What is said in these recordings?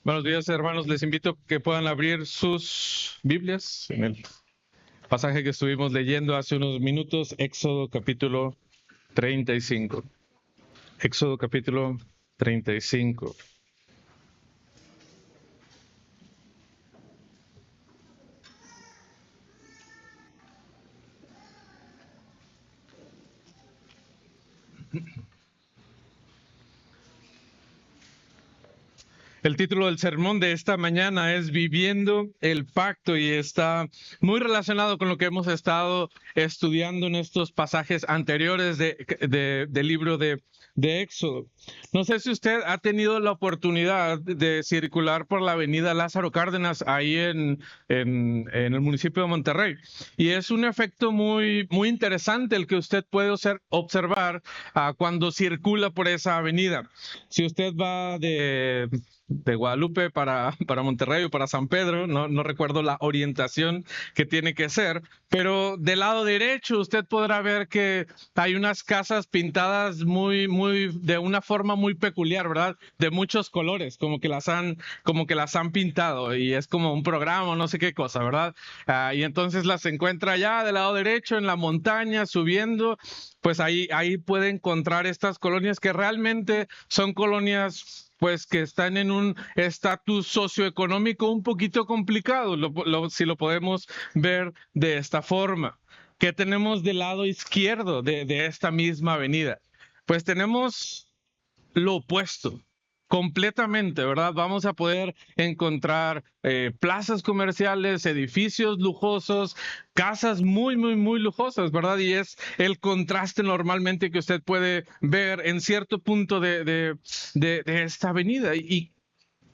Buenos días, hermanos. Les invito a que puedan abrir sus Biblias en el pasaje que estuvimos leyendo hace unos minutos, Éxodo capítulo 35. Éxodo capítulo 35. El título del sermón de esta mañana es Viviendo el Pacto y está muy relacionado con lo que hemos estado estudiando en estos pasajes anteriores del libro de Éxodo. No sé si usted ha tenido la oportunidad de circular por la avenida Lázaro Cárdenas ahí en el municipio de Monterrey. Y es un efecto muy interesante el que usted puede observar cuando circula por esa avenida. Si usted va de Guadalupe para Monterrey o para San Pedro, no recuerdo la orientación que tiene que ser, pero del lado derecho usted podrá ver que hay unas casas pintadas de una forma muy peculiar, ¿verdad? De muchos colores, como que las han pintado y es como un programa, no sé qué cosa, ¿verdad? Y entonces las encuentra allá del lado derecho en la montaña, subiendo, pues ahí puede encontrar estas colonias que realmente son colonias pues que están en un estatus socioeconómico un poquito complicado, si lo podemos ver de esta forma. ¿Qué tenemos del lado izquierdo de esta misma avenida? Pues tenemos lo opuesto, completamente, ¿verdad? Vamos a poder encontrar plazas comerciales, edificios lujosos, casas muy lujosas, ¿verdad? Y es el contraste normalmente que usted puede ver en cierto punto de esta avenida. ¿Y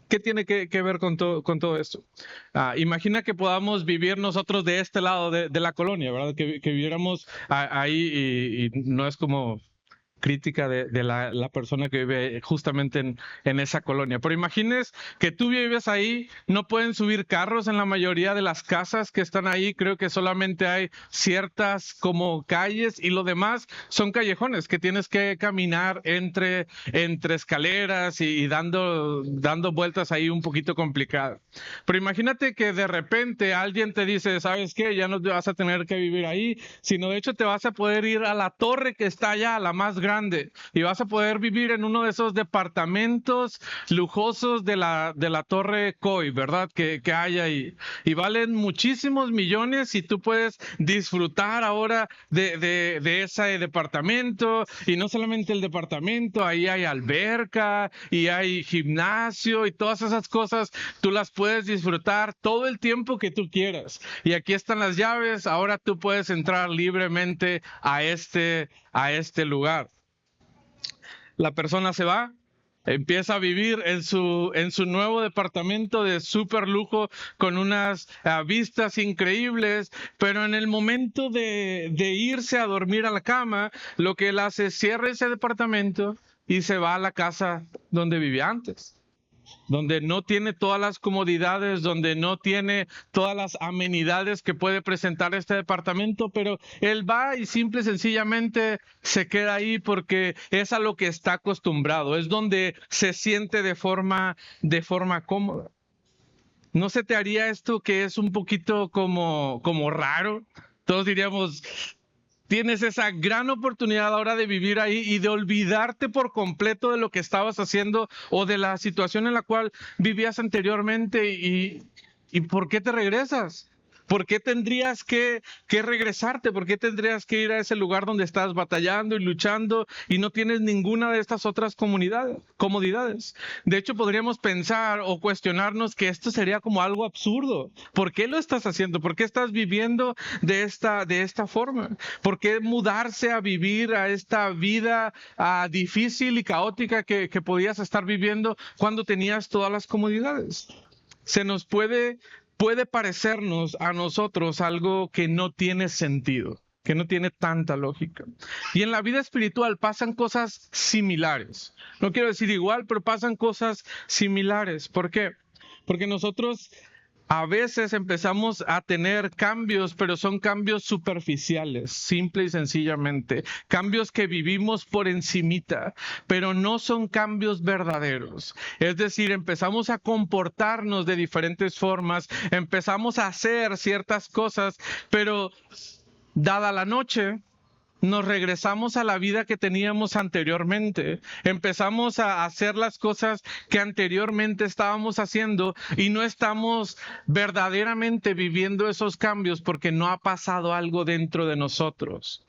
qué tiene que ver con todo esto? Imagina que podamos vivir nosotros de este lado de la colonia, ¿verdad? Que viviéramos ahí y no es como crítica de la persona que vive justamente en esa colonia. Pero imagines que tú vives ahí, no pueden subir carros en la mayoría de las casas que están ahí, creo que solamente hay ciertas como calles y lo demás son callejones que tienes que caminar entre escaleras y dando vueltas ahí un poquito complicado. Pero imagínate que de repente alguien te dice, ¿sabes qué? Ya no te vas a tener que vivir ahí, sino de hecho te vas a poder ir a la torre que está allá, la más grande, y vas a poder vivir en uno de esos departamentos lujosos de la Torre Coy, ¿verdad? Que hay ahí. Y valen muchísimos millones y tú puedes disfrutar ahora de ese departamento. Y no solamente el departamento, ahí hay alberca y hay gimnasio y todas esas cosas, tú las puedes disfrutar todo el tiempo que tú quieras. Y aquí están las llaves, ahora tú puedes entrar libremente a este lugar. La persona se va, empieza a vivir en su nuevo departamento de súper lujo con unas vistas increíbles, pero en el momento de irse a dormir a la cama, lo que él hace es cierra ese departamento y se va a la casa donde vivía antes, donde no tiene todas las comodidades, donde no tiene todas las amenidades que puede presentar este departamento, pero él va y simple y sencillamente se queda ahí porque es a lo que está acostumbrado, es donde se siente de forma cómoda. ¿No se te haría esto que es un poquito como raro? Todos diríamos, tienes esa gran oportunidad ahora de vivir ahí y de olvidarte por completo de lo que estabas haciendo o de la situación en la cual vivías anteriormente. ¿Y por qué te regresas? ¿Por qué tendrías que regresarte? ¿Por qué tendrías que ir a ese lugar donde estás batallando y luchando y no tienes ninguna de estas otras comodidades? De hecho, podríamos pensar o cuestionarnos que esto sería como algo absurdo. ¿Por qué lo estás haciendo? ¿Por qué estás viviendo de esta forma? ¿Por qué mudarse a vivir a esta vida difícil y caótica que podías estar viviendo cuando tenías todas las comodidades? Puede parecernos a nosotros algo que no tiene sentido, que no tiene tanta lógica. Y en la vida espiritual pasan cosas similares. No quiero decir igual, pero pasan cosas similares. ¿Por qué? Porque nosotros A veces empezamos a tener cambios, pero son cambios superficiales, simple y sencillamente. Cambios que vivimos por encimita, pero no son cambios verdaderos. Es decir, empezamos a comportarnos de diferentes formas, empezamos a hacer ciertas cosas, pero dada la noche, nos regresamos a la vida que teníamos anteriormente. Empezamos a hacer las cosas que anteriormente estábamos haciendo y no estamos verdaderamente viviendo esos cambios porque no ha pasado algo dentro de nosotros.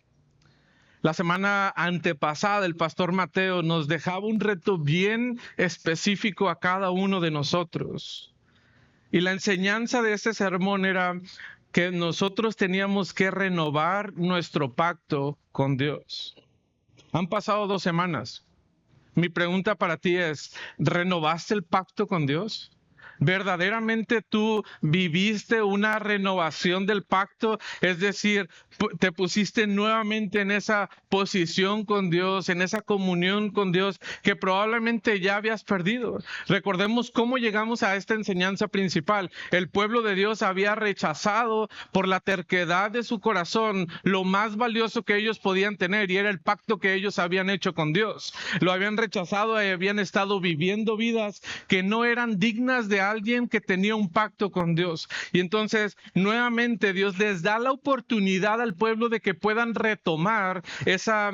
La semana antepasada el pastor Mateo nos dejaba un reto bien específico a cada uno de nosotros. Y la enseñanza de ese sermón era que nosotros teníamos que renovar nuestro pacto con Dios. Han pasado 2 semanas. Mi pregunta para ti es, ¿renovaste el pacto con Dios? ¿Verdaderamente tú viviste una renovación del pacto? Es decir, te pusiste nuevamente en esa posición con Dios, en esa comunión con Dios que probablemente ya habías perdido. Recordemos cómo llegamos a esta enseñanza principal. El pueblo de Dios había rechazado por la terquedad de su corazón lo más valioso que ellos podían tener, y era el pacto que ellos habían hecho con Dios. Lo habían rechazado y habían estado viviendo vidas que no eran dignas de alguien que tenía un pacto con Dios. Y entonces nuevamente Dios les da la oportunidad al pueblo de que puedan retomar esa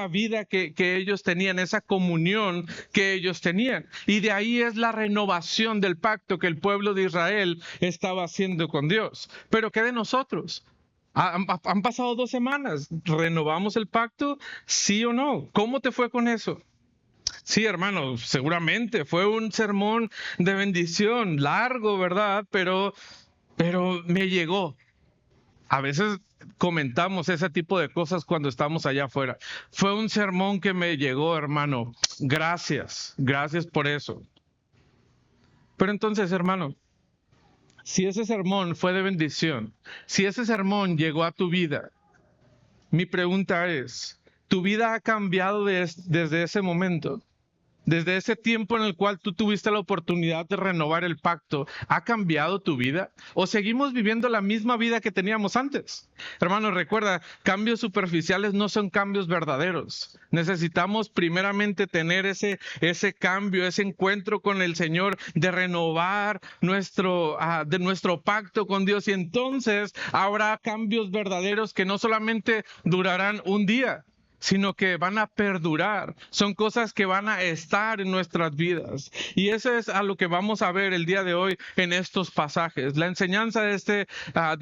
vida que ellos tenían, esa comunión que ellos tenían. Y de ahí es la renovación del pacto que el pueblo de Israel estaba haciendo con Dios. Pero ¿qué de nosotros? Han pasado 2 semanas. ¿Renovamos el pacto? ¿Sí o no? ¿Cómo te fue con eso? Sí, hermano, seguramente fue un sermón de bendición, largo, ¿verdad? Pero me llegó. A veces comentamos ese tipo de cosas cuando estamos allá afuera. Fue un sermón que me llegó, hermano. Gracias por eso. Pero entonces, hermano, si ese sermón fue de bendición, si ese sermón llegó a tu vida, mi pregunta es, ¿tu vida ha cambiado desde ese momento? Desde ese tiempo en el cual tú tuviste la oportunidad de renovar el pacto, ¿ha cambiado tu vida? ¿O seguimos viviendo la misma vida que teníamos antes? Hermano, recuerda, cambios superficiales no son cambios verdaderos. Necesitamos primeramente tener ese cambio, ese encuentro con el Señor, de renovar de nuestro pacto con Dios. Y entonces habrá cambios verdaderos que no solamente durarán un día, sino que van a perdurar. Son cosas que van a estar en nuestras vidas. Y eso es a lo que vamos a ver el día de hoy en estos pasajes. La enseñanza de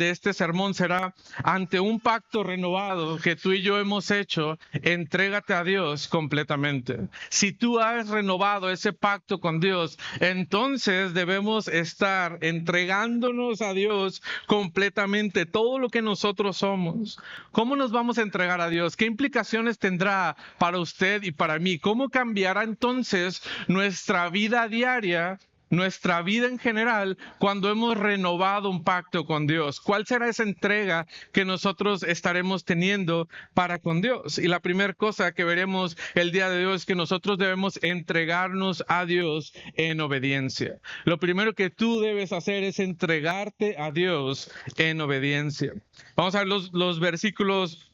este sermón será: ante un pacto renovado que tú y yo hemos hecho, entrégate a Dios completamente. Si tú has renovado ese pacto con Dios, entonces debemos estar entregándonos a Dios completamente, todo lo que nosotros somos. ¿Cómo nos vamos a entregar a Dios? ¿Qué implicaciones tendrá para usted y para mí? ¿Cómo cambiará entonces nuestra vida diaria, nuestra vida en general, cuando hemos renovado un pacto con Dios? ¿Cuál será esa entrega que nosotros estaremos teniendo para con Dios? Y la primera cosa que veremos el día de hoy es que nosotros debemos entregarnos a Dios en obediencia. Lo primero que tú debes hacer es entregarte a Dios en obediencia. Vamos a ver los versículos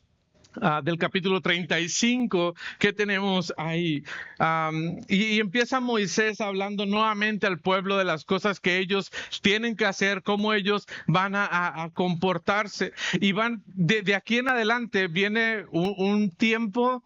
del capítulo 35 que tenemos ahí. Y empieza Moisés hablando nuevamente al pueblo de las cosas que ellos tienen que hacer, cómo ellos van a comportarse. Y de aquí en adelante viene un tiempo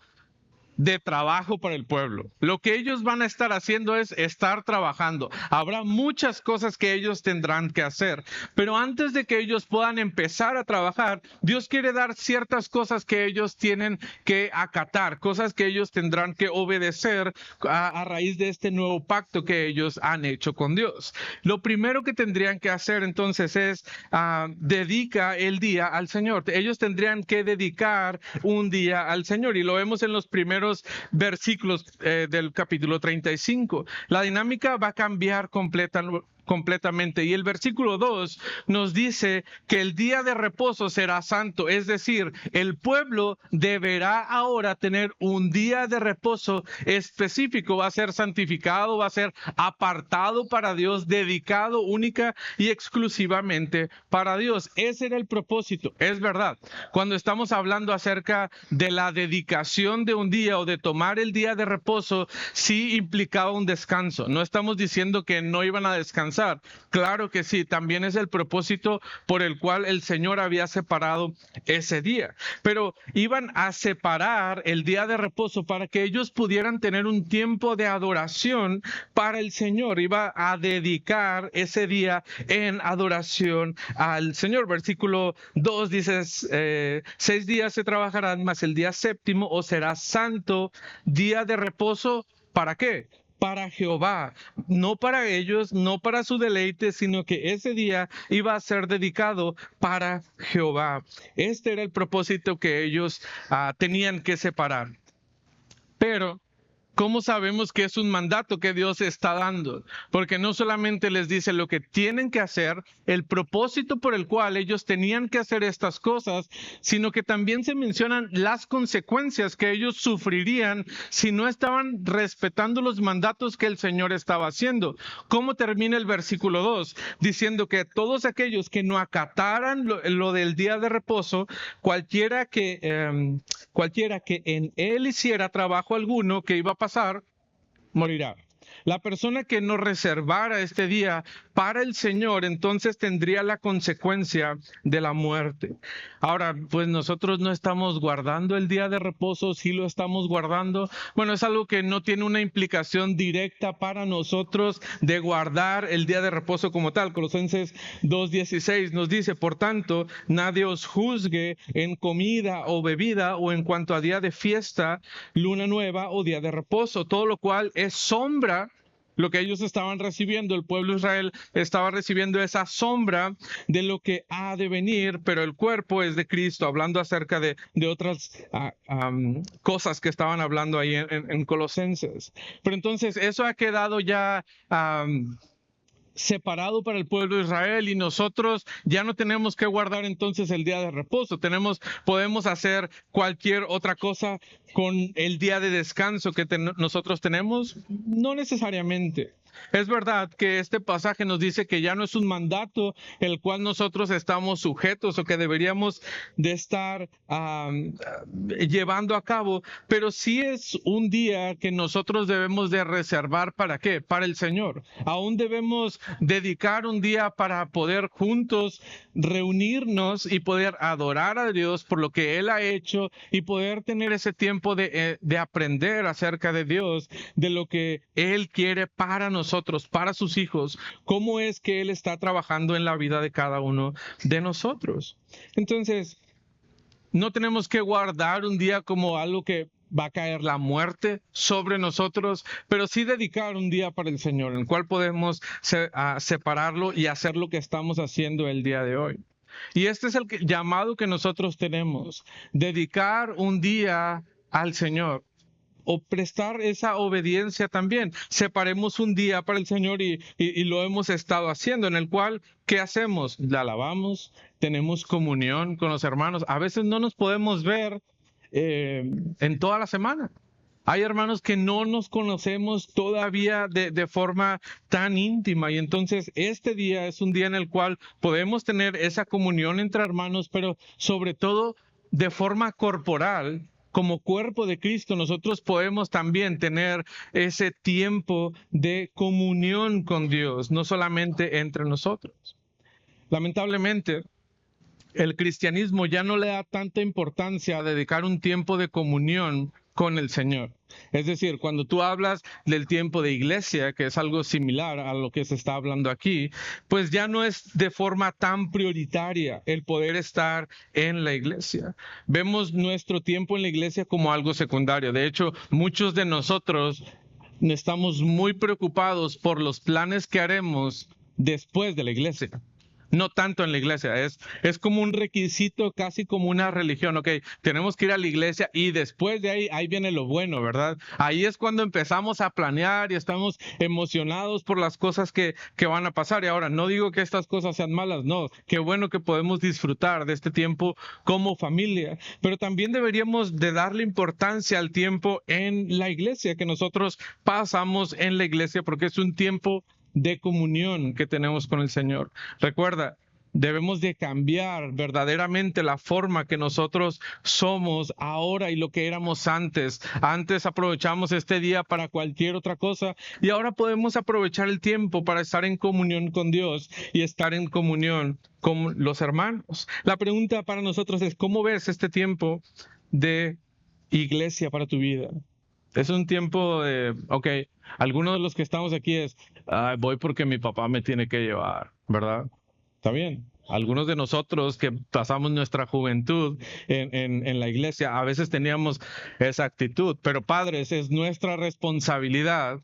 de trabajo para el pueblo. Lo que ellos van a estar haciendo es estar trabajando. Habrá muchas cosas que ellos tendrán que hacer, pero antes de que ellos puedan empezar a trabajar, Dios quiere dar ciertas cosas que ellos tienen que acatar, cosas que ellos tendrán que obedecer a raíz de este nuevo pacto que ellos han hecho con Dios. Lo primero que tendrían que hacer entonces es dedica el día al Señor. Ellos tendrían que dedicar un día al Señor, y lo vemos en los primeros versículos del capítulo 35. La dinámica va a cambiar completamente. Y el versículo 2 nos dice que el día de reposo será santo, es decir, el pueblo deberá ahora tener un día de reposo específico, va a ser santificado, va a ser apartado para Dios, dedicado única y exclusivamente para Dios. Ese era el propósito, es verdad. Cuando estamos hablando acerca de la dedicación de un día o de tomar el día de reposo, sí implicaba un descanso. No estamos diciendo que no iban a descansar. Claro que sí, también es el propósito por el cual el Señor había separado ese día. Pero iban a separar el día de reposo para que ellos pudieran tener un tiempo de adoración para el Señor. Iba a dedicar ese día en adoración al Señor. Versículo 2 dice, 6 días se trabajarán, mas el día séptimo os será santo, día de reposo. ¿Para qué? Para Jehová, no para ellos, no para su deleite, sino que ese día iba a ser dedicado para Jehová. Este era el propósito que ellos tenían que separar. Pero ¿cómo sabemos que es un mandato que Dios está dando? Porque no solamente les dice lo que tienen que hacer, el propósito por el cual ellos tenían que hacer estas cosas, sino que también se mencionan las consecuencias que ellos sufrirían si no estaban respetando los mandatos que el Señor estaba haciendo. ¿Cómo termina el versículo 2? Diciendo que todos aquellos que no acataran lo del día de reposo, cualquiera que en él hiciera trabajo alguno que iba a pasar, morirá. La persona que no reservara este día para el Señor, entonces tendría la consecuencia de la muerte. Ahora, pues nosotros no estamos guardando el día de reposo, sí lo estamos guardando. Bueno, es algo que no tiene una implicación directa para nosotros de guardar el día de reposo como tal. Colosenses 2:16 nos dice, por tanto, nadie os juzgue en comida o bebida o en cuanto a día de fiesta, luna nueva o día de reposo, todo lo cual es sombra. Lo que ellos estaban recibiendo, el pueblo de Israel estaba recibiendo esa sombra de lo que ha de venir, pero el cuerpo es de Cristo, hablando acerca de otras cosas que estaban hablando ahí en Colosenses. Pero entonces eso ha quedado ya separado para el pueblo de Israel y nosotros ya no tenemos que guardar entonces el día de reposo. Podemos hacer cualquier otra cosa con el día de descanso que nosotros tenemos. No necesariamente. Es verdad que este pasaje nos dice que ya no es un mandato el cual nosotros estamos sujetos o que deberíamos de estar llevando a cabo, pero sí es un día que nosotros debemos de reservar. ¿Para qué? Para el Señor. Aún debemos dedicar un día para poder juntos reunirnos y poder adorar a Dios por lo que Él ha hecho y poder tener ese tiempo de aprender acerca de Dios, de lo que Él quiere para nosotros, para sus hijos, cómo es que Él está trabajando en la vida de cada uno de nosotros. Entonces, no tenemos que guardar un día como algo que va a caer la muerte sobre nosotros, pero sí dedicar un día para el Señor, en el cual podemos separarlo y hacer lo que estamos haciendo el día de hoy. Y este es el llamado que nosotros tenemos, dedicar un día al Señor, o prestar esa obediencia también. Separemos un día para el Señor y lo hemos estado haciendo, en el cual, ¿qué hacemos? La alabamos, tenemos comunión con los hermanos. A veces no nos podemos ver en toda la semana. Hay hermanos que no nos conocemos todavía de forma tan íntima, y entonces este día es un día en el cual podemos tener esa comunión entre hermanos, pero sobre todo de forma corporal. Como cuerpo de Cristo, nosotros podemos también tener ese tiempo de comunión con Dios, no solamente entre nosotros. Lamentablemente, el cristianismo ya no le da tanta importancia a dedicar un tiempo de comunión con el Señor. Es decir, cuando tú hablas del tiempo de iglesia, que es algo similar a lo que se está hablando aquí, pues ya no es de forma tan prioritaria el poder estar en la iglesia. Vemos nuestro tiempo en la iglesia como algo secundario. De hecho, muchos de nosotros estamos muy preocupados por los planes que haremos después de la iglesia. No tanto en la iglesia, es como un requisito, casi como una religión. Ok, tenemos que ir a la iglesia y después de ahí viene lo bueno, ¿verdad? Ahí es cuando empezamos a planear y estamos emocionados por las cosas que van a pasar. Y ahora, no digo que estas cosas sean malas, no, qué bueno que podemos disfrutar de este tiempo como familia, pero también deberíamos de darle importancia al tiempo en la iglesia, que nosotros pasamos en la iglesia, porque es un tiempo de comunión que tenemos con el Señor. Recuerda, debemos de cambiar verdaderamente la forma que nosotros somos ahora y lo que éramos antes. Antes aprovechamos este día para cualquier otra cosa y ahora podemos aprovechar el tiempo para estar en comunión con Dios y estar en comunión con los hermanos. La pregunta para nosotros es, ¿cómo ves este tiempo de iglesia para tu vida? Es un tiempo de, ok, algunos de los que estamos aquí es, voy porque mi papá me tiene que llevar, ¿verdad? Está bien. Algunos de nosotros que pasamos nuestra juventud en la iglesia, a veces teníamos esa actitud, pero padres, es nuestra responsabilidad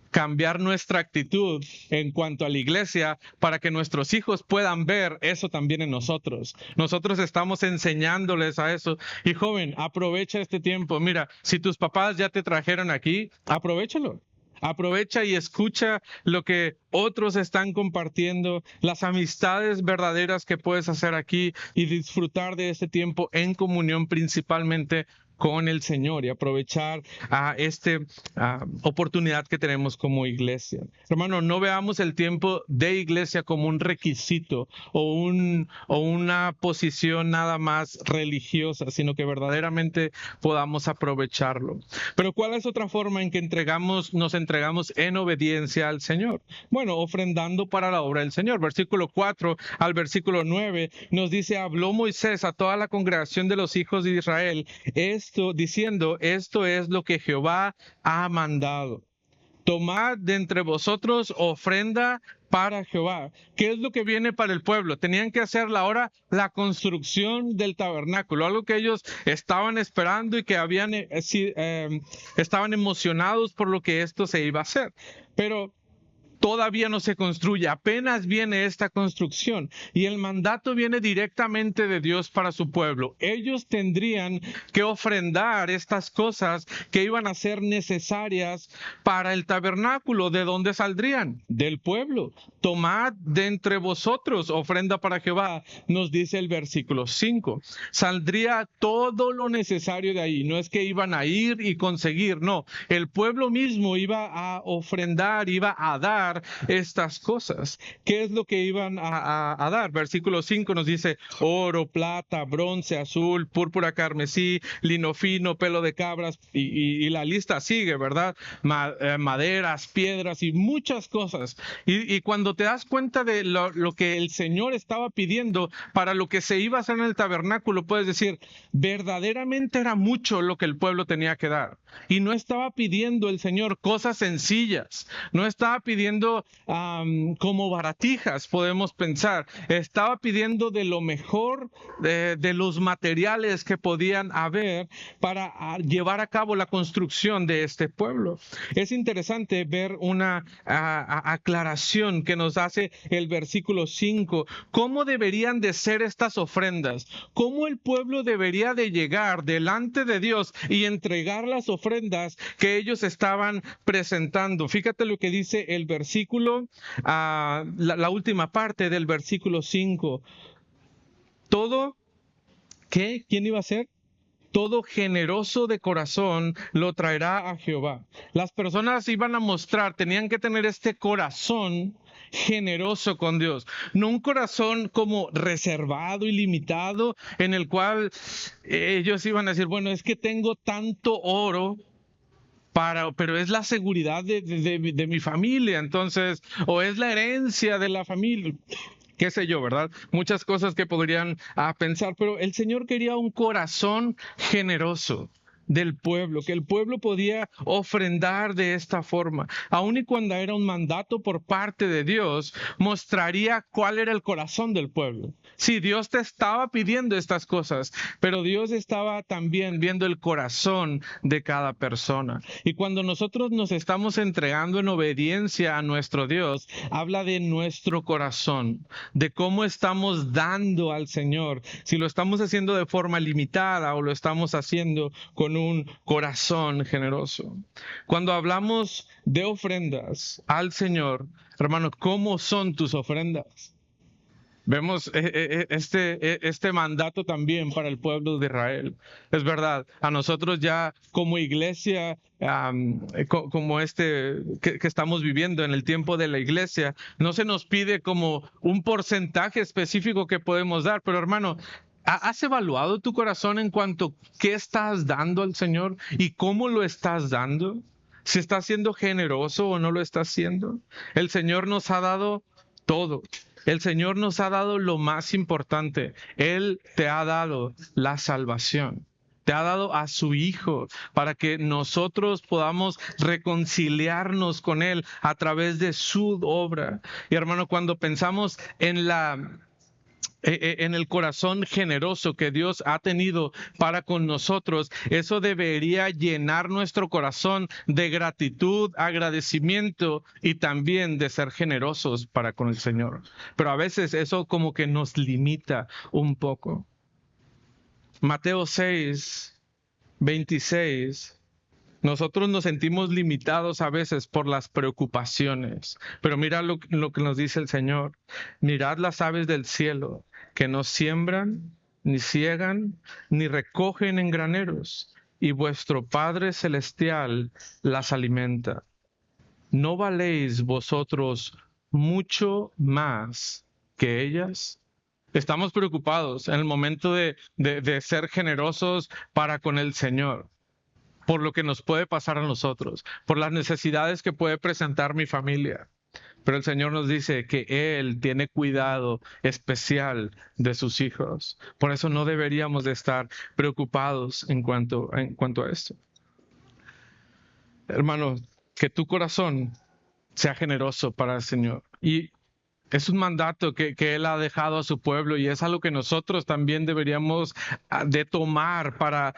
cambiar nuestra actitud en cuanto a la iglesia para que nuestros hijos puedan ver eso también en nosotros. Nosotros estamos enseñándoles a eso. Y joven, aprovecha este tiempo. Mira, si tus papás ya te trajeron aquí, aprovéchalo. Aprovecha y escucha lo que otros están compartiendo, las amistades verdaderas que puedes hacer aquí y disfrutar de este tiempo en comunión principalmente con el Señor y aprovechar esta oportunidad que tenemos como iglesia. Hermano, no veamos el tiempo de iglesia como un requisito o una posición nada más religiosa, sino que verdaderamente podamos aprovecharlo. Pero ¿cuál es otra forma en que nos entregamos en obediencia al Señor? Bueno, ofrendando para la obra del Señor. Versículo 4 al versículo 9 nos dice, habló Moisés a toda la congregación de los hijos de Israel, diciendo, esto es lo que Jehová ha mandado. Tomad de entre vosotros ofrenda para Jehová. ¿Qué es lo que viene para el pueblo? Tenían que hacer ahora la construcción del tabernáculo, algo que ellos estaban esperando y que estaban emocionados por lo que esto se iba a hacer. Pero todavía no se construye, apenas viene esta construcción y el mandato viene directamente de Dios para su pueblo. Ellos tendrían que ofrendar estas cosas que iban a ser necesarias para el tabernáculo. ¿De dónde saldrían? Del pueblo. Tomad de entre vosotros ofrenda para Jehová, nos dice el versículo 5. Saldría todo lo necesario de ahí. No es que iban a ir y conseguir, no. El pueblo mismo iba a ofrendar, iba a dar estas cosas. ¿Qué es lo que iban a dar? Versículo 5 nos dice oro, plata, bronce, azul, púrpura, carmesí, lino fino, pelo de cabras y la lista sigue, ¿verdad? Maderas, piedras y muchas cosas. Y cuando te das cuenta de lo que el Señor estaba pidiendo para lo que se iba a hacer en el tabernáculo, puedes decir, verdaderamente era mucho lo que el pueblo tenía que dar. Y no estaba pidiendo el Señor cosas sencillas, no estaba pidiendo como baratijas, podemos pensar. Estaba pidiendo de lo mejor de los materiales que podían haber para llevar a cabo la construcción de este pueblo. Es interesante ver una aclaración que nos hace el versículo 5. ¿Cómo deberían de ser estas ofrendas? ¿Cómo el pueblo debería de llegar delante de Dios y entregar las ofrendas que ellos estaban presentando? Fíjate lo que dice el versículo, la última parte del versículo 5. Todo, ¿qué? ¿Quién iba a ser? Todo generoso de corazón lo traerá a Jehová. Las personas iban a mostrar, tenían que tener este corazón generoso con Dios, no un corazón como reservado y limitado en el cual ellos iban a decir, bueno, es que tengo tanto oro, pero es la seguridad de mi familia, entonces, o es la herencia de la familia, qué sé yo, ¿verdad? Muchas cosas que podrían pensar, pero el Señor quería un corazón generoso. del pueblo, que el pueblo podía ofrendar de esta forma. Aun y cuando era un mandato por parte de Dios, mostraría cuál era el corazón del pueblo. Sí, Dios te estaba pidiendo estas cosas, pero Dios estaba también viendo el corazón de cada persona. Y cuando nosotros nos estamos entregando en obediencia a nuestro Dios, habla de nuestro corazón, de cómo estamos dando al Señor, si lo estamos haciendo de forma limitada o lo estamos haciendo con un corazón generoso. Cuando hablamos de ofrendas al Señor, hermano, ¿cómo son tus ofrendas? Vemos este mandato también para el pueblo de Israel. Es verdad, a nosotros ya como iglesia, como que estamos viviendo en el tiempo de la iglesia, no se nos pide como un porcentaje específico que podemos dar, pero hermano, ¿has evaluado tu corazón en cuanto a qué estás dando al Señor y cómo lo estás dando? ¿Si estás siendo generoso o no lo estás siendo? El Señor nos ha dado todo. El Señor nos ha dado lo más importante. Él te ha dado la salvación. Te ha dado a su Hijo para que nosotros podamos reconciliarnos con Él a través de su obra. Y hermano, cuando pensamos en el corazón generoso que Dios ha tenido para con nosotros, eso debería llenar nuestro corazón de gratitud, agradecimiento y también de ser generosos para con el Señor. Pero a veces eso como que nos limita un poco. Mateo 6:26. Nosotros nos sentimos limitados a veces por las preocupaciones, pero mira lo que nos dice el Señor. Mirad las aves del cielo, que no siembran, ni ciegan, ni recogen en graneros, y vuestro Padre Celestial las alimenta. ¿No valéis vosotros mucho más que ellas? Estamos preocupados en el momento de ser generosos para con el Señor, por lo que nos puede pasar a nosotros, por las necesidades que puede presentar mi familia. Pero el Señor nos dice que Él tiene cuidado especial de sus hijos. Por eso no deberíamos de estar preocupados en cuanto a esto. Hermano, que tu corazón sea generoso para el Señor. Y es un mandato que Él ha dejado a su pueblo y es algo que nosotros también deberíamos de tomar para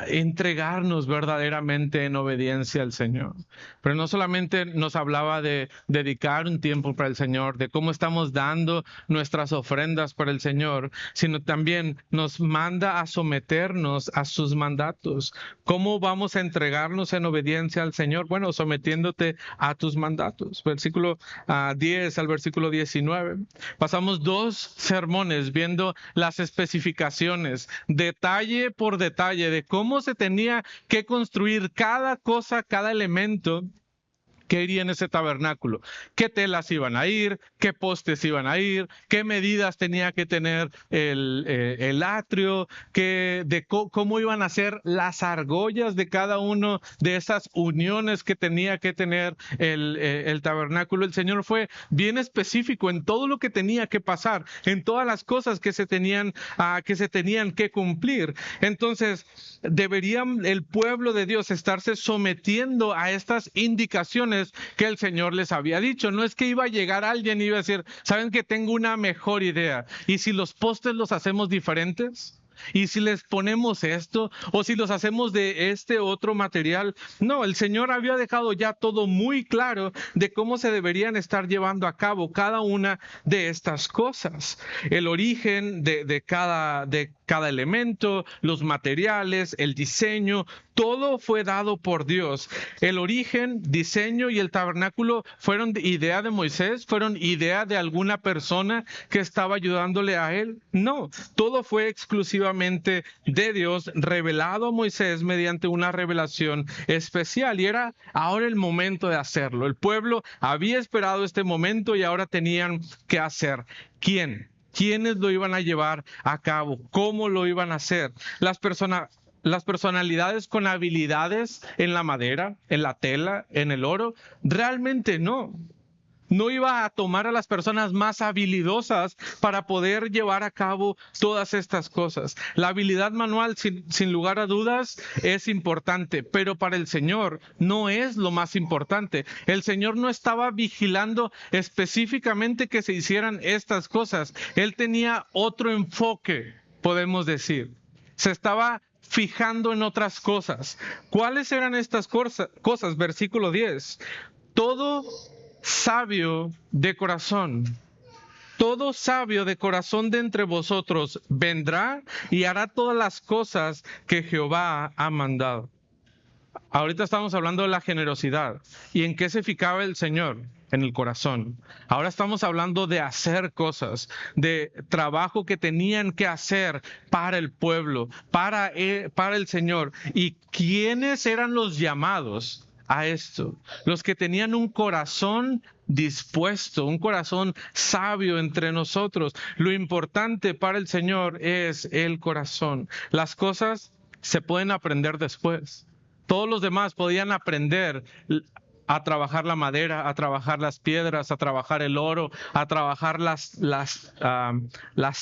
entregarnos verdaderamente en obediencia al Señor. Pero no solamente nos hablaba de dedicar un tiempo para el Señor, de cómo estamos dando nuestras ofrendas para el Señor, sino también nos manda a someternos a sus mandatos. ¿Cómo vamos a entregarnos en obediencia al Señor? Bueno, sometiéndote a tus mandatos. Versículo 10 al versículo 19. Pasamos 2 sermones viendo las especificaciones, detalle por detalle, de cómo se tenía que construir cada cosa, cada elemento que iría en ese tabernáculo, qué telas iban a ir, qué postes iban a ir, qué medidas tenía que tener el atrio, cómo iban a ser las argollas de cada uno de esas uniones que tenía que tener el tabernáculo. El Señor fue bien específico en todo lo que tenía que pasar, en todas las cosas que se tenían que cumplir. Entonces, debería el pueblo de Dios estarse sometiendo a estas indicaciones que el Señor les había dicho. No es que iba a llegar alguien y iba a decir, ¿saben que tengo una mejor idea? ¿Y si los postes los hacemos diferentes? ¿Y si les ponemos esto? ¿O si los hacemos de este otro material? No, el Señor había dejado ya todo muy claro de cómo se deberían estar llevando a cabo cada una de estas cosas. El origen de cada elemento, los materiales, el diseño, todo fue dado por Dios. El origen, diseño y el tabernáculo fueron idea de Moisés, fueron idea de alguna persona que estaba ayudándole a él. No, todo fue exclusivamente de Dios, revelado a Moisés mediante una revelación especial. Y era ahora el momento de hacerlo. El pueblo había esperado este momento y ahora tenían que hacer. ¿Quién? ¿Quiénes lo iban a llevar a cabo? ¿Cómo lo iban a hacer? Las personalidades con habilidades en la madera, en la tela, en el oro, realmente no. No iba a tomar a las personas más habilidosas para poder llevar a cabo todas estas cosas. La habilidad manual, sin lugar a dudas, es importante, pero para el Señor no es lo más importante. El Señor no estaba vigilando específicamente que se hicieran estas cosas. Él tenía otro enfoque, podemos decir. Se estaba fijando en otras cosas. ¿Cuáles eran estas cosas? Versículo 10. Todo sabio de corazón, todo sabio de corazón de entre vosotros vendrá y hará todas las cosas que Jehová ha mandado. Ahorita estamos hablando de la generosidad. ¿Y en qué se fijaba el Señor? En el corazón. Ahora estamos hablando de hacer cosas, de trabajo que tenían que hacer para el pueblo, para el Señor. ¿Y quiénes eran los llamados a esto? Los que tenían un corazón dispuesto, un corazón sabio entre nosotros. Lo importante para el Señor es el corazón. Las cosas se pueden aprender después. Todos los demás podían aprender a trabajar la madera, a trabajar las piedras, a trabajar el oro, a trabajar las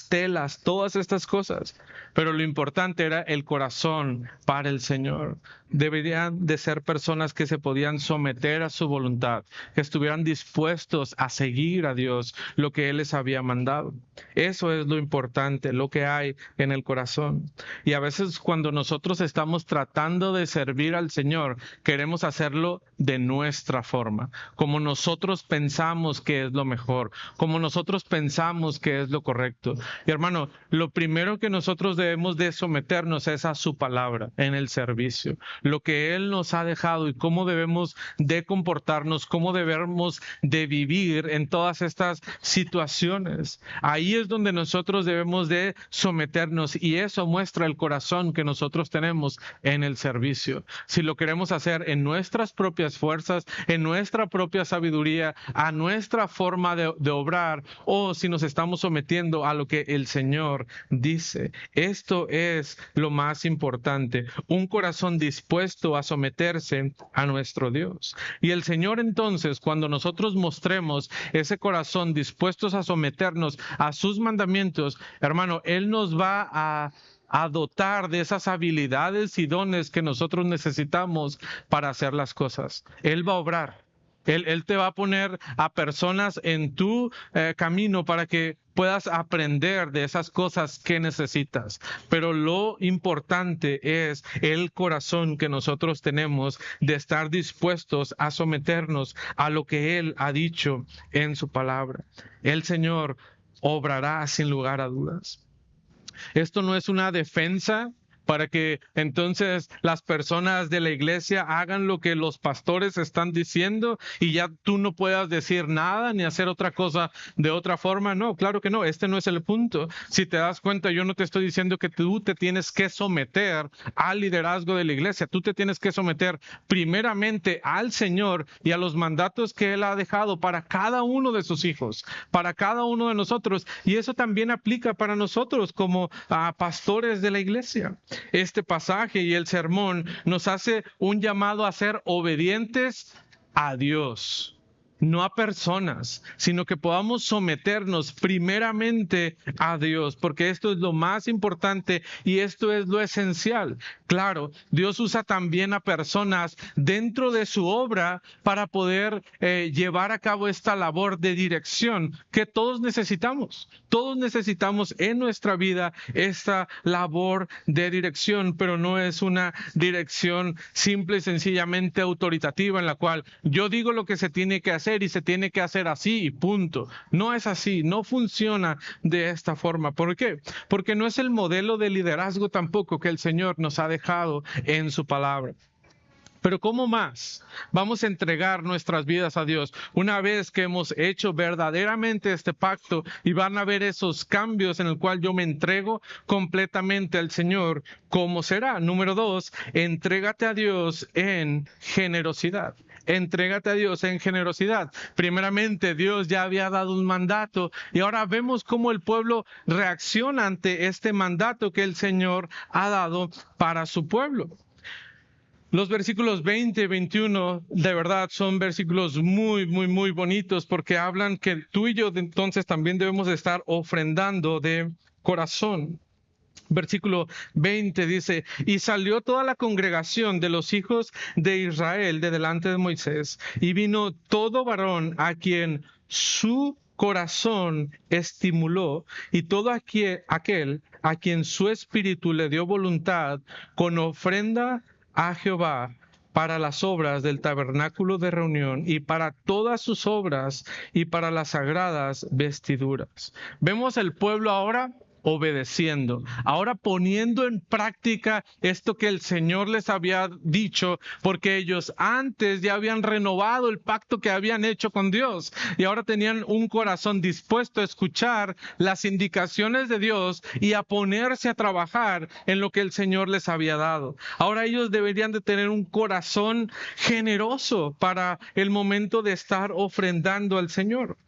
telas, todas estas cosas. Pero lo importante era el corazón para el Señor. Deberían de ser personas que se podían someter a su voluntad, que estuvieran dispuestos a seguir a Dios, lo que Él les había mandado. Eso es lo importante, lo que hay en el corazón. Y a veces cuando nosotros estamos tratando de servir al Señor, queremos hacerlo de nuestra forma, como nosotros pensamos que es lo mejor, como nosotros pensamos que es lo correcto. Y hermano, lo primero que nosotros debemos de someternos es a su palabra en el servicio, lo que Él nos ha dejado y cómo debemos de comportarnos, cómo debemos de vivir en todas estas situaciones. Ahí es donde nosotros debemos de someternos y eso muestra el corazón que nosotros tenemos en el servicio. Si lo queremos hacer en nuestras propias fuerzas, en nuestra propia sabiduría, a nuestra forma de obrar, o si nos estamos sometiendo a lo que el Señor dice. Esto es lo más importante, un corazón dispuesto a someterse a nuestro Dios. Y el Señor entonces, cuando nosotros mostremos ese corazón dispuestos a someternos a sus mandamientos, hermano, Él nos va a dotar de esas habilidades y dones que nosotros necesitamos para hacer las cosas. Él va a obrar. Él te va a poner a personas en tu camino para que puedas aprender de esas cosas que necesitas. Pero lo importante es el corazón que nosotros tenemos de estar dispuestos a someternos a lo que Él ha dicho en su palabra. El Señor obrará sin lugar a dudas. Esto no es una defensa para que entonces las personas de la iglesia hagan lo que los pastores están diciendo y ya tú no puedas decir nada ni hacer otra cosa de otra forma. No, claro que no, este no es el punto. Si te das cuenta, yo no te estoy diciendo que tú te tienes que someter al liderazgo de la iglesia. Tú te tienes que someter primeramente al Señor y a los mandatos que Él ha dejado para cada uno de sus hijos, para cada uno de nosotros. Y eso también aplica para nosotros como pastores de la iglesia. Este pasaje y el sermón nos hace un llamado a ser obedientes a Dios, no a personas, sino que podamos someternos primeramente a Dios, porque esto es lo más importante y esto es lo esencial. Claro, Dios usa también a personas dentro de su obra para poder llevar a cabo esta labor de dirección que todos necesitamos. Todos necesitamos en nuestra vida esta labor de dirección, pero no es una dirección simple y sencillamente autoritativa en la cual yo digo lo que se tiene que hacer y se tiene que hacer así y punto. No es así, no funciona de esta forma. ¿Por qué? Porque no es el modelo de liderazgo tampoco que el Señor nos ha dejado en su palabra. Pero ¿cómo más vamos a entregar nuestras vidas a Dios una vez que hemos hecho verdaderamente este pacto y van a ver esos cambios en el cual yo me entrego completamente al Señor? ¿Cómo será? Número 2, entrégate a Dios en generosidad. Entrégate a Dios en generosidad. Primeramente, Dios ya había dado un mandato y ahora vemos cómo el pueblo reacciona ante este mandato que el Señor ha dado para su pueblo. Los versículos 20 y 21 de verdad son versículos muy, muy, muy bonitos porque hablan que tú y yo entonces también debemos de estar ofrendando de corazón. Versículo 20 dice, y salió toda la congregación de los hijos de Israel de delante de Moisés, y vino todo varón a quien su corazón estimuló, y todo aquel a quien su espíritu le dio voluntad, con ofrenda a Jehová para las obras del tabernáculo de reunión y para todas sus obras y para las sagradas vestiduras. Vemos el pueblo ahora obedeciendo, ahora poniendo en práctica esto que el Señor les había dicho, porque ellos antes ya habían renovado el pacto que habían hecho con Dios y ahora tenían un corazón dispuesto a escuchar las indicaciones de Dios y a ponerse a trabajar en lo que el Señor les había dado. Ahora ellos deberían de tener un corazón generoso para el momento de estar ofrendando al Señor.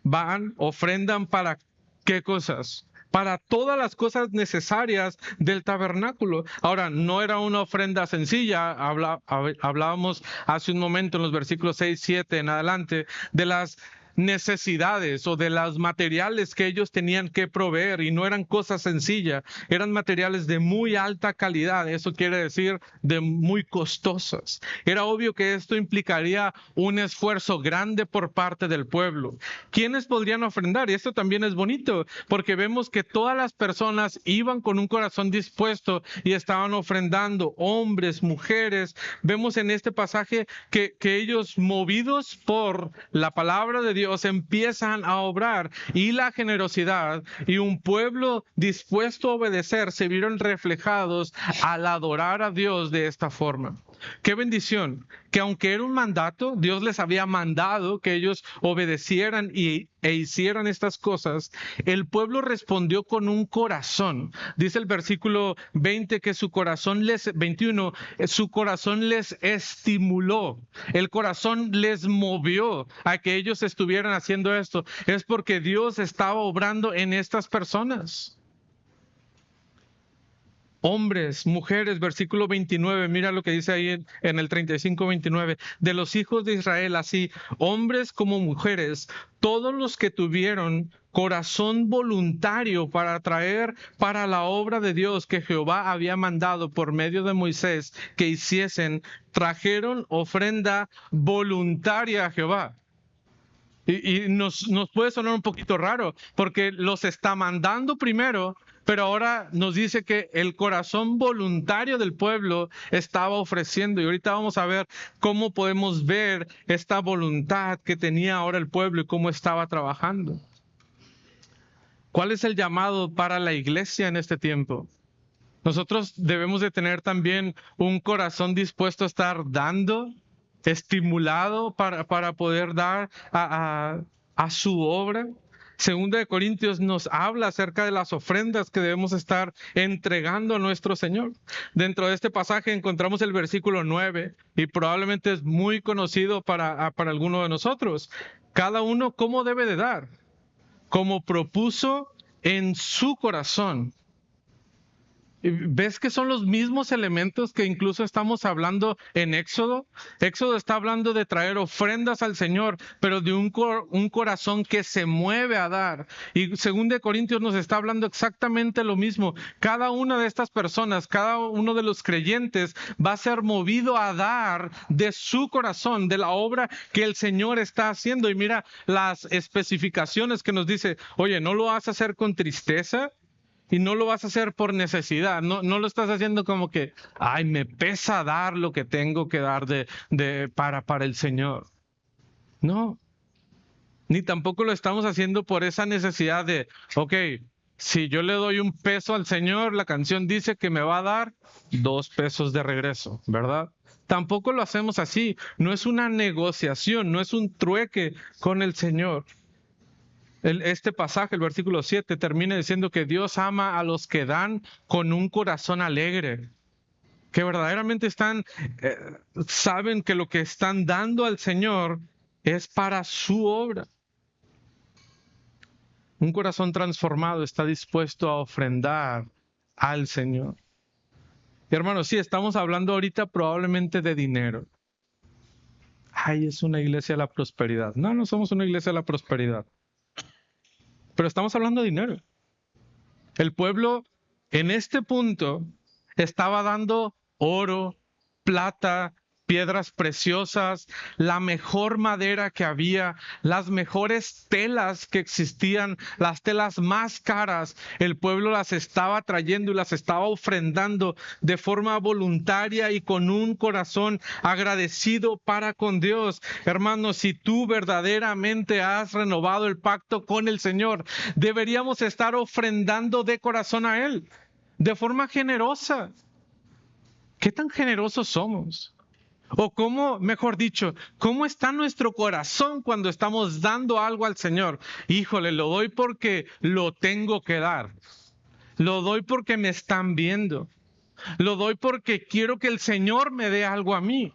Van, ofrendan para ¿qué cosas? Para todas las cosas necesarias del tabernáculo. Ahora, no era una ofrenda sencilla, hablábamos hace un momento en los versículos 6, 7 en adelante, de las necesidades o de los materiales que ellos tenían que proveer, y no eran cosas sencillas, eran materiales de muy alta calidad, eso quiere decir de muy costosas. Era obvio que esto implicaría un esfuerzo grande por parte del pueblo. ¿Quiénes podrían ofrendar? Y esto también es bonito, porque vemos que todas las personas iban con un corazón dispuesto y estaban ofrendando, hombres, mujeres. Vemos en este pasaje que ellos, movidos por la palabra de Dios, empiezan a obrar, y la generosidad y un pueblo dispuesto a obedecer se vieron reflejados al adorar a Dios de esta forma. Qué bendición, que aunque era un mandato, Dios les había mandado que ellos obedecieran e hicieran estas cosas, el pueblo respondió con un corazón. Dice el versículo 20 que su corazón 21, su corazón les estimuló, el corazón les movió a que ellos estuvieran haciendo esto. Es porque Dios estaba obrando en estas personas. Hombres, mujeres, versículo 29, mira lo que dice ahí en el 35-29, de los hijos de Israel, así, hombres como mujeres, todos los que tuvieron corazón voluntario para traer para la obra de Dios que Jehová había mandado por medio de Moisés que hiciesen, trajeron ofrenda voluntaria a Jehová. Y nos puede sonar un poquito raro, porque los está mandando primero, pero ahora nos dice que el corazón voluntario del pueblo estaba ofreciendo. Y ahorita vamos a ver cómo podemos ver esta voluntad que tenía ahora el pueblo y cómo estaba trabajando. ¿Cuál es el llamado para la iglesia en este tiempo? Nosotros debemos de tener también un corazón dispuesto a estar dando, estimulado para poder dar a su obra. Segunda de Corintios nos habla acerca de las ofrendas que debemos estar entregando a nuestro Señor. Dentro de este pasaje encontramos el versículo 9 y probablemente es muy conocido para alguno de nosotros. Cada uno, ¿cómo debe de dar? Como propuso en su corazón. ¿Ves que son los mismos elementos que incluso estamos hablando en Éxodo? Éxodo está hablando de traer ofrendas al Señor, pero de un corazón que se mueve a dar. Y según de Corintios nos está hablando exactamente lo mismo. Cada una de estas personas, cada uno de los creyentes va a ser movido a dar de su corazón, de la obra que el Señor está haciendo. Y mira las especificaciones que nos dice, oye, no lo vas a hacer con tristeza. Y no lo vas a hacer por necesidad, no lo estás haciendo como que, ay, me pesa dar lo que tengo que dar para el Señor. No, ni tampoco lo estamos haciendo por esa necesidad de, ok, si yo le doy $1 al Señor, la canción dice que me va a dar $2 de regreso, ¿verdad? Tampoco lo hacemos así, no es una negociación, no es un trueque con el Señor. Este pasaje, el versículo 7, termina diciendo que Dios ama a los que dan con un corazón alegre, que verdaderamente saben que lo que están dando al Señor es para su obra. Un corazón transformado está dispuesto a ofrendar al Señor. Y hermanos, sí, estamos hablando ahorita probablemente de dinero. Ay, es una iglesia de la prosperidad. No, no somos una iglesia de la prosperidad. Pero estamos hablando de dinero. El pueblo en este punto estaba dando oro, plata, piedras preciosas, la mejor madera que había, las mejores telas que existían, las telas más caras. El pueblo las estaba trayendo y las estaba ofrendando de forma voluntaria y con un corazón agradecido para con Dios. Hermanos, si tú verdaderamente has renovado el pacto con el Señor, deberíamos estar ofrendando de corazón a Él, de forma generosa. ¿Qué tan generosos somos? O cómo, mejor dicho, cómo está nuestro corazón cuando estamos dando algo al Señor. Híjole, lo doy porque lo tengo que dar. Lo doy porque me están viendo. Lo doy porque quiero que el Señor me dé algo a mí.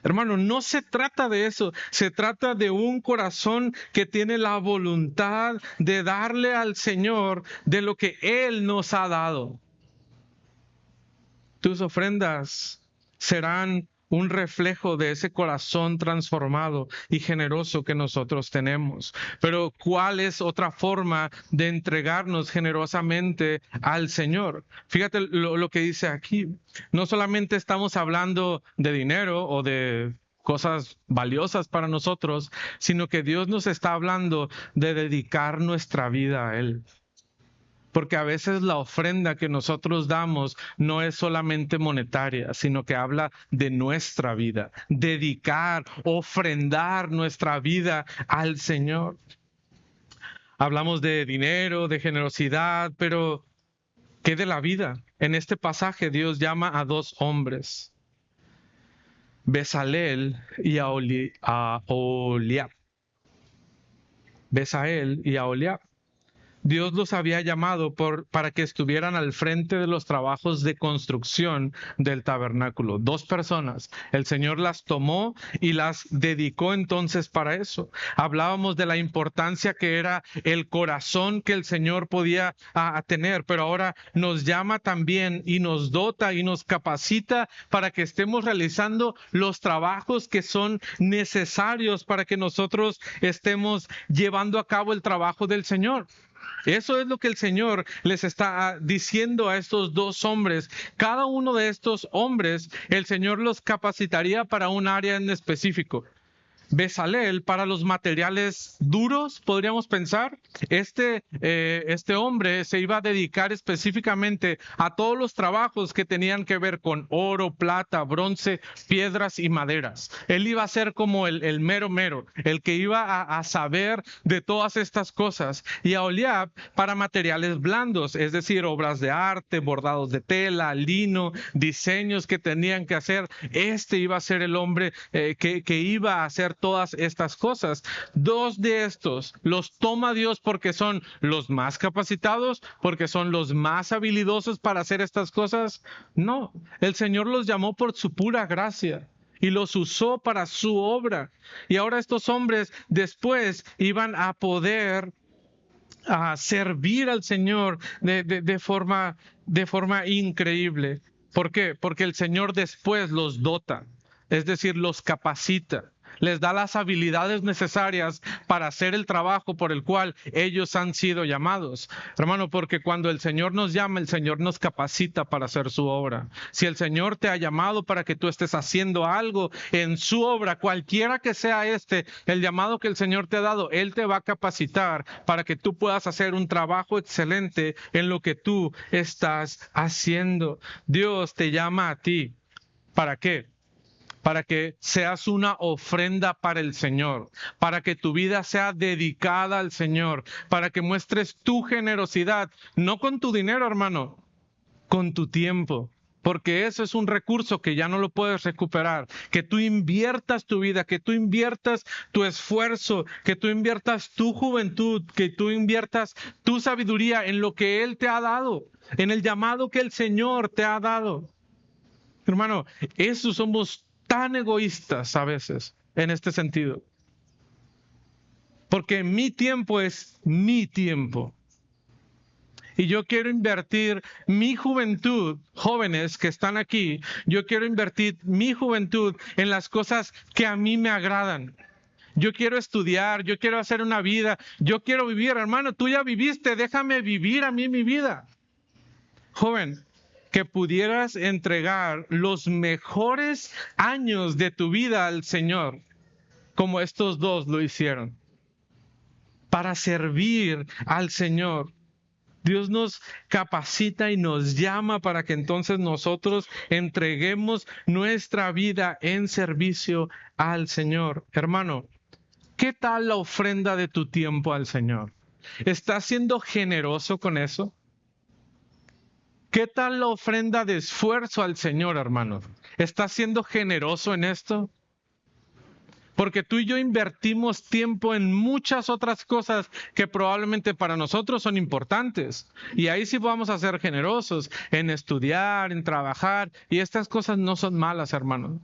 Hermano, no se trata de eso, se trata de un corazón que tiene la voluntad de darle al Señor de lo que Él nos ha dado. Tus ofrendas serán un reflejo de ese corazón transformado y generoso que nosotros tenemos. Pero ¿cuál es otra forma de entregarnos generosamente al Señor? Fíjate lo que dice aquí. No solamente estamos hablando de dinero o de cosas valiosas para nosotros, sino que Dios nos está hablando de dedicar nuestra vida a Él. Porque a veces la ofrenda que nosotros damos no es solamente monetaria, sino que habla de nuestra vida, dedicar, ofrendar nuestra vida al Señor. Hablamos de dinero, de generosidad, pero ¿qué de la vida? En este pasaje Dios llama a dos hombres, Bezalel y a Oholiab. Besaleel y a Oholiab. Dios los había llamado para que estuvieran al frente de los trabajos de construcción del tabernáculo. Dos personas. El Señor las tomó y las dedicó entonces para eso. Hablábamos de la importancia que era el corazón que el Señor podía tener, pero ahora nos llama también y nos dota y nos capacita para que estemos realizando los trabajos que son necesarios para que nosotros estemos llevando a cabo el trabajo del Señor. Eso es lo que el Señor les está diciendo a estos dos hombres. Cada uno de estos hombres, el Señor los capacitaría para un área en específico. Bezalel para los materiales duros, podríamos pensar. Este hombre se iba a dedicar específicamente a todos los trabajos que tenían que ver con oro, plata, bronce, piedras y maderas. Él iba a ser como el mero mero, el que iba a saber de todas estas cosas. Y a Oholiab para materiales blandos, es decir, obras de arte, bordados de tela, lino, diseños que tenían que hacer. Este iba a ser el hombre que iba a hacer todas estas cosas. Dos de estos los toma Dios porque son los más capacitados, porque son los más habilidosos para hacer estas cosas. No, el Señor los llamó por su pura gracia y los usó para su obra. Y ahora estos hombres después iban a poder servir al Señor de forma increíble. ¿Por qué? Porque el Señor después los dota, es decir, los capacita, les da las habilidades necesarias para hacer el trabajo por el cual ellos han sido llamados. Hermano, porque cuando el Señor nos llama, el Señor nos capacita para hacer su obra. Si el Señor te ha llamado para que tú estés haciendo algo en su obra, cualquiera que sea el llamado que el Señor te ha dado, Él te va a capacitar para que tú puedas hacer un trabajo excelente en lo que tú estás haciendo. Dios te llama a ti. ¿Para qué? Para que seas una ofrenda para el Señor, para que tu vida sea dedicada al Señor, para que muestres tu generosidad, no con tu dinero, hermano, con tu tiempo, porque eso es un recurso que ya no lo puedes recuperar. Que tú inviertas tu vida, que tú inviertas tu esfuerzo, que tú inviertas tu juventud, que tú inviertas tu sabiduría en lo que Él te ha dado, en el llamado que el Señor te ha dado. Hermano, eso somos tan egoístas a veces en este sentido. Porque mi tiempo es mi tiempo. Y yo quiero invertir mi juventud, jóvenes que están aquí, yo quiero invertir mi juventud en las cosas que a mí me agradan. Yo quiero estudiar, yo quiero hacer una vida, yo quiero vivir. Hermano, tú ya viviste, déjame vivir a mí mi vida. Joven, que pudieras entregar los mejores años de tu vida al Señor, como estos dos lo hicieron, para servir al Señor. Dios nos capacita y nos llama para que entonces nosotros entreguemos nuestra vida en servicio al Señor. Hermano, ¿qué tal la ofrenda de tu tiempo al Señor? ¿Estás siendo generoso con eso? ¿Qué tal la ofrenda de esfuerzo al Señor, hermano? ¿Estás siendo generoso en esto? Porque tú y yo invertimos tiempo en muchas otras cosas que probablemente para nosotros son importantes. Y ahí sí vamos a ser generosos en estudiar, en trabajar. Y estas cosas no son malas, hermano.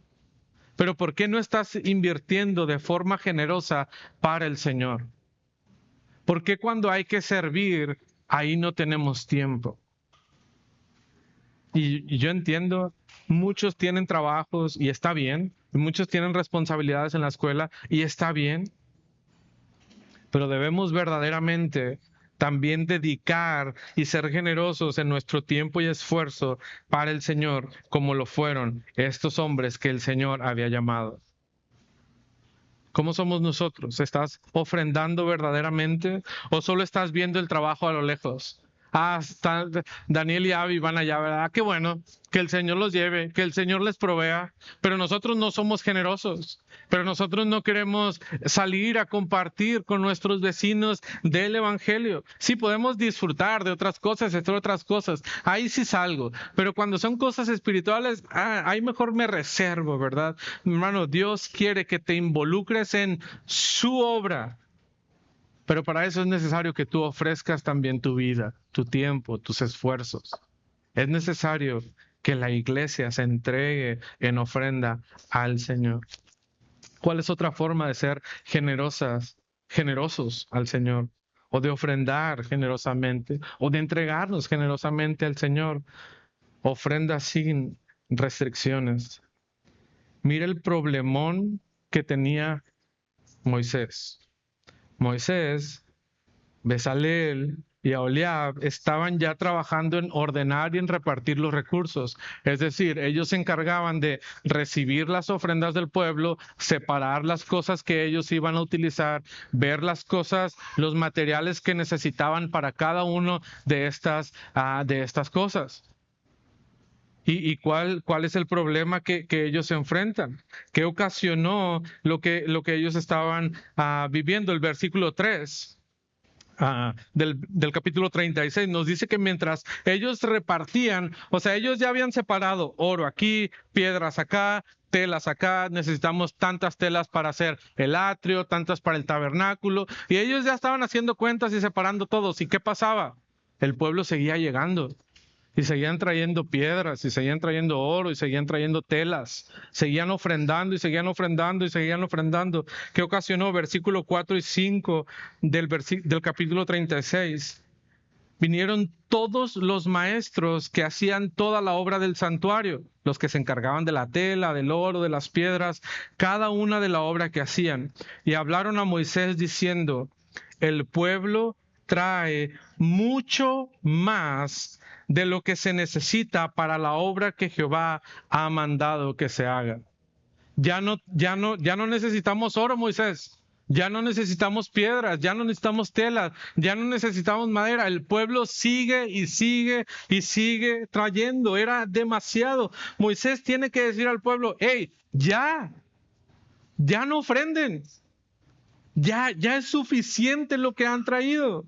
Pero ¿por qué no estás invirtiendo de forma generosa para el Señor? ¿Por qué cuando hay que servir, ahí no tenemos tiempo? Y yo entiendo, muchos tienen trabajos y está bien, muchos tienen responsabilidades en la escuela y está bien, pero debemos verdaderamente también dedicar y ser generosos en nuestro tiempo y esfuerzo para el Señor, como lo fueron estos hombres que el Señor había llamado. ¿Cómo somos nosotros? ¿Estás ofrendando verdaderamente o solo estás viendo el trabajo a lo lejos? Daniel y Abby van allá, ¿verdad? Qué bueno, que el Señor los lleve, que el Señor les provea, pero nosotros no somos generosos, pero nosotros no queremos salir a compartir con nuestros vecinos del Evangelio. Sí podemos disfrutar de otras cosas, hacer otras cosas, ahí sí salgo, pero cuando son cosas espirituales, ahí mejor me reservo, ¿verdad? Hermano, Dios quiere que te involucres en su obra. Pero para eso es necesario que tú ofrezcas también tu vida, tu tiempo, tus esfuerzos. Es necesario que la iglesia se entregue en ofrenda al Señor. ¿Cuál es otra forma de ser generosos al Señor? O de ofrendar generosamente, o de entregarnos generosamente al Señor. Ofrenda sin restricciones. Mira el problemón que tenía Moisés. Moisés, Bezalel y Aholiab estaban ya trabajando en ordenar y en repartir los recursos. Es decir, ellos se encargaban de recibir las ofrendas del pueblo, separar las cosas que ellos iban a utilizar, ver las cosas, los materiales que necesitaban para cada uno de estas cosas. ¿Y cuál es el problema que ellos se enfrentan? ¿Qué ocasionó lo que ellos estaban viviendo? El versículo 3 del capítulo 36 nos dice que mientras ellos repartían, o sea, ellos ya habían separado oro aquí, piedras acá, telas acá, necesitamos tantas telas para hacer el atrio, tantas para el tabernáculo, y ellos ya estaban haciendo cuentas y separando todos. ¿Y qué pasaba? El pueblo seguía llegando. Y seguían trayendo piedras, y seguían trayendo oro, y seguían trayendo telas. Seguían ofrendando, y seguían ofrendando, y seguían ofrendando. ¿Qué ocasionó? Versículo 4 y 5 del capítulo 36. Vinieron todos los maestros que hacían toda la obra del santuario, los que se encargaban de la tela, del oro, de las piedras, cada una de la obra que hacían. Y hablaron a Moisés diciendo, el pueblo trae mucho más de lo que se necesita para la obra que Jehová ha mandado que se haga. Ya no necesitamos oro, Moisés. Ya no necesitamos piedras, ya no necesitamos telas, ya no necesitamos madera. El pueblo sigue y sigue y sigue trayendo. Era demasiado. Moisés tiene que decir al pueblo, hey, ya no ofrenden. Ya es suficiente lo que han traído.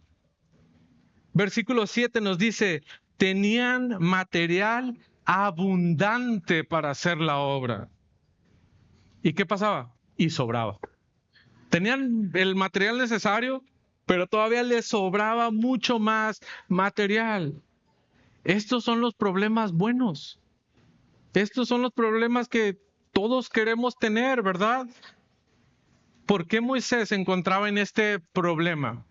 Versículo 7 nos dice, tenían material abundante para hacer la obra. ¿Y qué pasaba? Y sobraba. Tenían el material necesario, pero todavía les sobraba mucho más material. Estos son los problemas buenos. Estos son los problemas que todos queremos tener, ¿verdad? ¿Por qué Moisés se encontraba en este problema?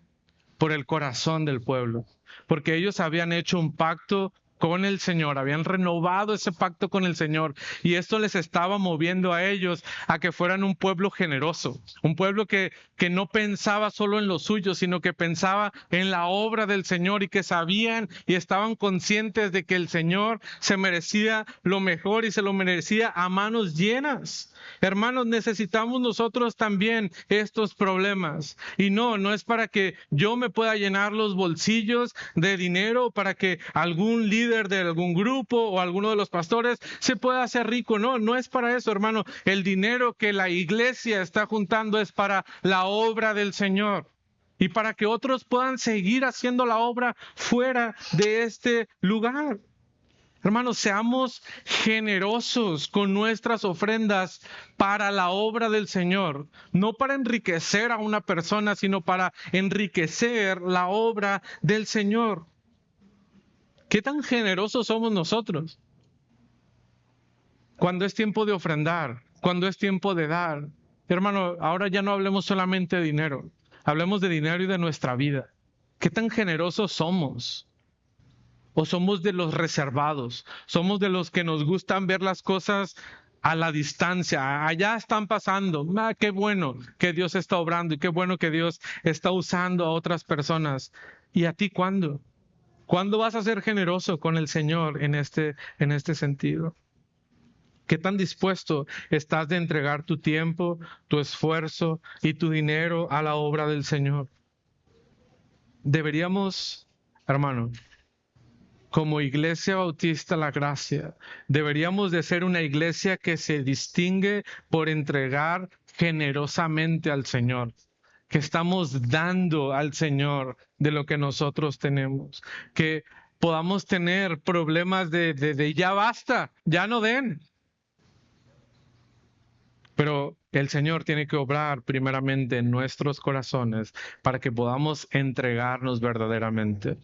por el corazón del pueblo, porque ellos habían hecho un pacto con el Señor, habían renovado ese pacto con el Señor, y esto les estaba moviendo a ellos a que fueran un pueblo generoso, un pueblo que no pensaba solo en lo suyo, sino que pensaba en la obra del Señor, y que sabían y estaban conscientes de que el Señor se merecía lo mejor y se lo merecía a manos llenas. Hermanos, necesitamos nosotros también estos problemas, y no es para que yo me pueda llenar los bolsillos de dinero, para que algún líder de algún grupo o alguno de los pastores se pueda hacer rico. No es para eso, hermano. El dinero que la iglesia está juntando es para la obra del Señor, y para que otros puedan seguir haciendo la obra fuera de este lugar. Hermanos, seamos generosos con nuestras ofrendas para la obra del Señor, no para enriquecer a una persona, sino para enriquecer la obra del Señor. ¿Qué tan generosos somos nosotros cuando es tiempo de ofrendar, cuando es tiempo de dar? Hermano, ahora ya no hablemos solamente de dinero, hablemos de dinero y de nuestra vida. ¿Qué tan generosos somos? ¿O somos de los reservados? ¿Somos de los que nos gustan ver las cosas a la distancia? Allá están pasando. Qué bueno que Dios está obrando, y qué bueno que Dios está usando a otras personas. ¿Y a ti cuándo? ¿Cuándo vas a ser generoso con el Señor en este sentido? ¿Qué tan dispuesto estás de entregar tu tiempo, tu esfuerzo y tu dinero a la obra del Señor? Deberíamos, hermano, como Iglesia Bautista La Gracia, deberíamos de ser una iglesia que se distingue por entregar generosamente al Señor, que estamos dando al Señor de lo que nosotros tenemos, que podamos tener problemas de ya basta, ya no den. Pero el Señor tiene que obrar primeramente en nuestros corazones para que podamos entregarnos verdaderamente.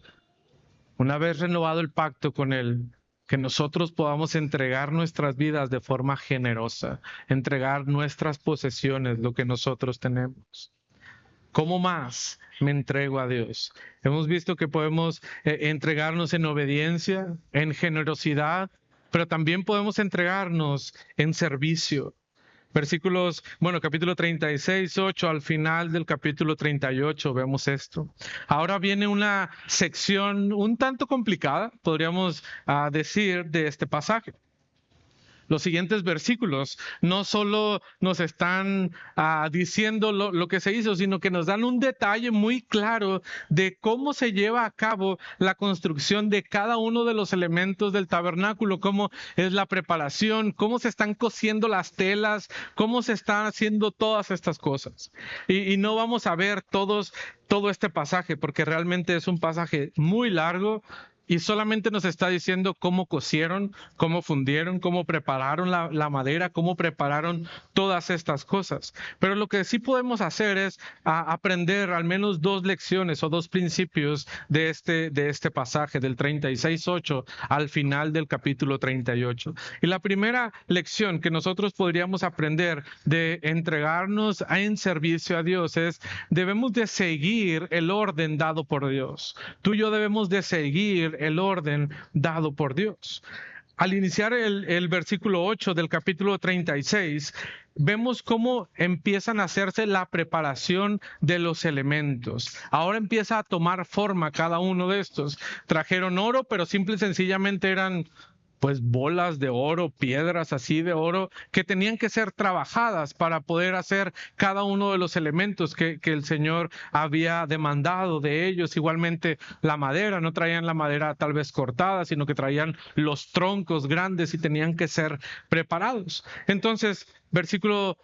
Una vez renovado el pacto con Él, que nosotros podamos entregar nuestras vidas de forma generosa, entregar nuestras posesiones, lo que nosotros tenemos. ¿Cómo más me entrego a Dios? Hemos visto que podemos entregarnos en obediencia, en generosidad, pero también podemos entregarnos en servicio. Capítulo 36, 8, al final del capítulo 38 vemos esto. Ahora viene una sección un tanto complicada, podríamos decir, de este pasaje. Los siguientes versículos no solo nos están diciendo lo que se hizo, sino que nos dan un detalle muy claro de cómo se lleva a cabo la construcción de cada uno de los elementos del tabernáculo, cómo es la preparación, cómo se están cosiendo las telas, cómo se están haciendo todas estas cosas. Y no vamos a ver todo este pasaje, porque realmente es un pasaje muy largo. Y solamente nos está diciendo cómo cosieron, cómo fundieron, cómo prepararon la madera, cómo prepararon todas estas cosas. Pero lo que sí podemos hacer es aprender al menos 2 lecciones o 2 principios de este pasaje, del 36:8 al final del capítulo 38. Y la primera lección que nosotros podríamos aprender de entregarnos en servicio a Dios es: debemos de seguir el orden dado por Dios. Tú y yo debemos de seguir el orden dado por Dios. Al iniciar el versículo 8 del capítulo 36, vemos cómo empiezan a hacerse la preparación de los elementos. Ahora empieza a tomar forma cada uno de estos. Trajeron oro, pero simple y sencillamente eran pues bolas de oro, piedras así de oro, que tenían que ser trabajadas para poder hacer cada uno de los elementos que el Señor había demandado de ellos. Igualmente la madera, no traían la madera tal vez cortada, sino que traían los troncos grandes y tenían que ser preparados. Entonces, versículo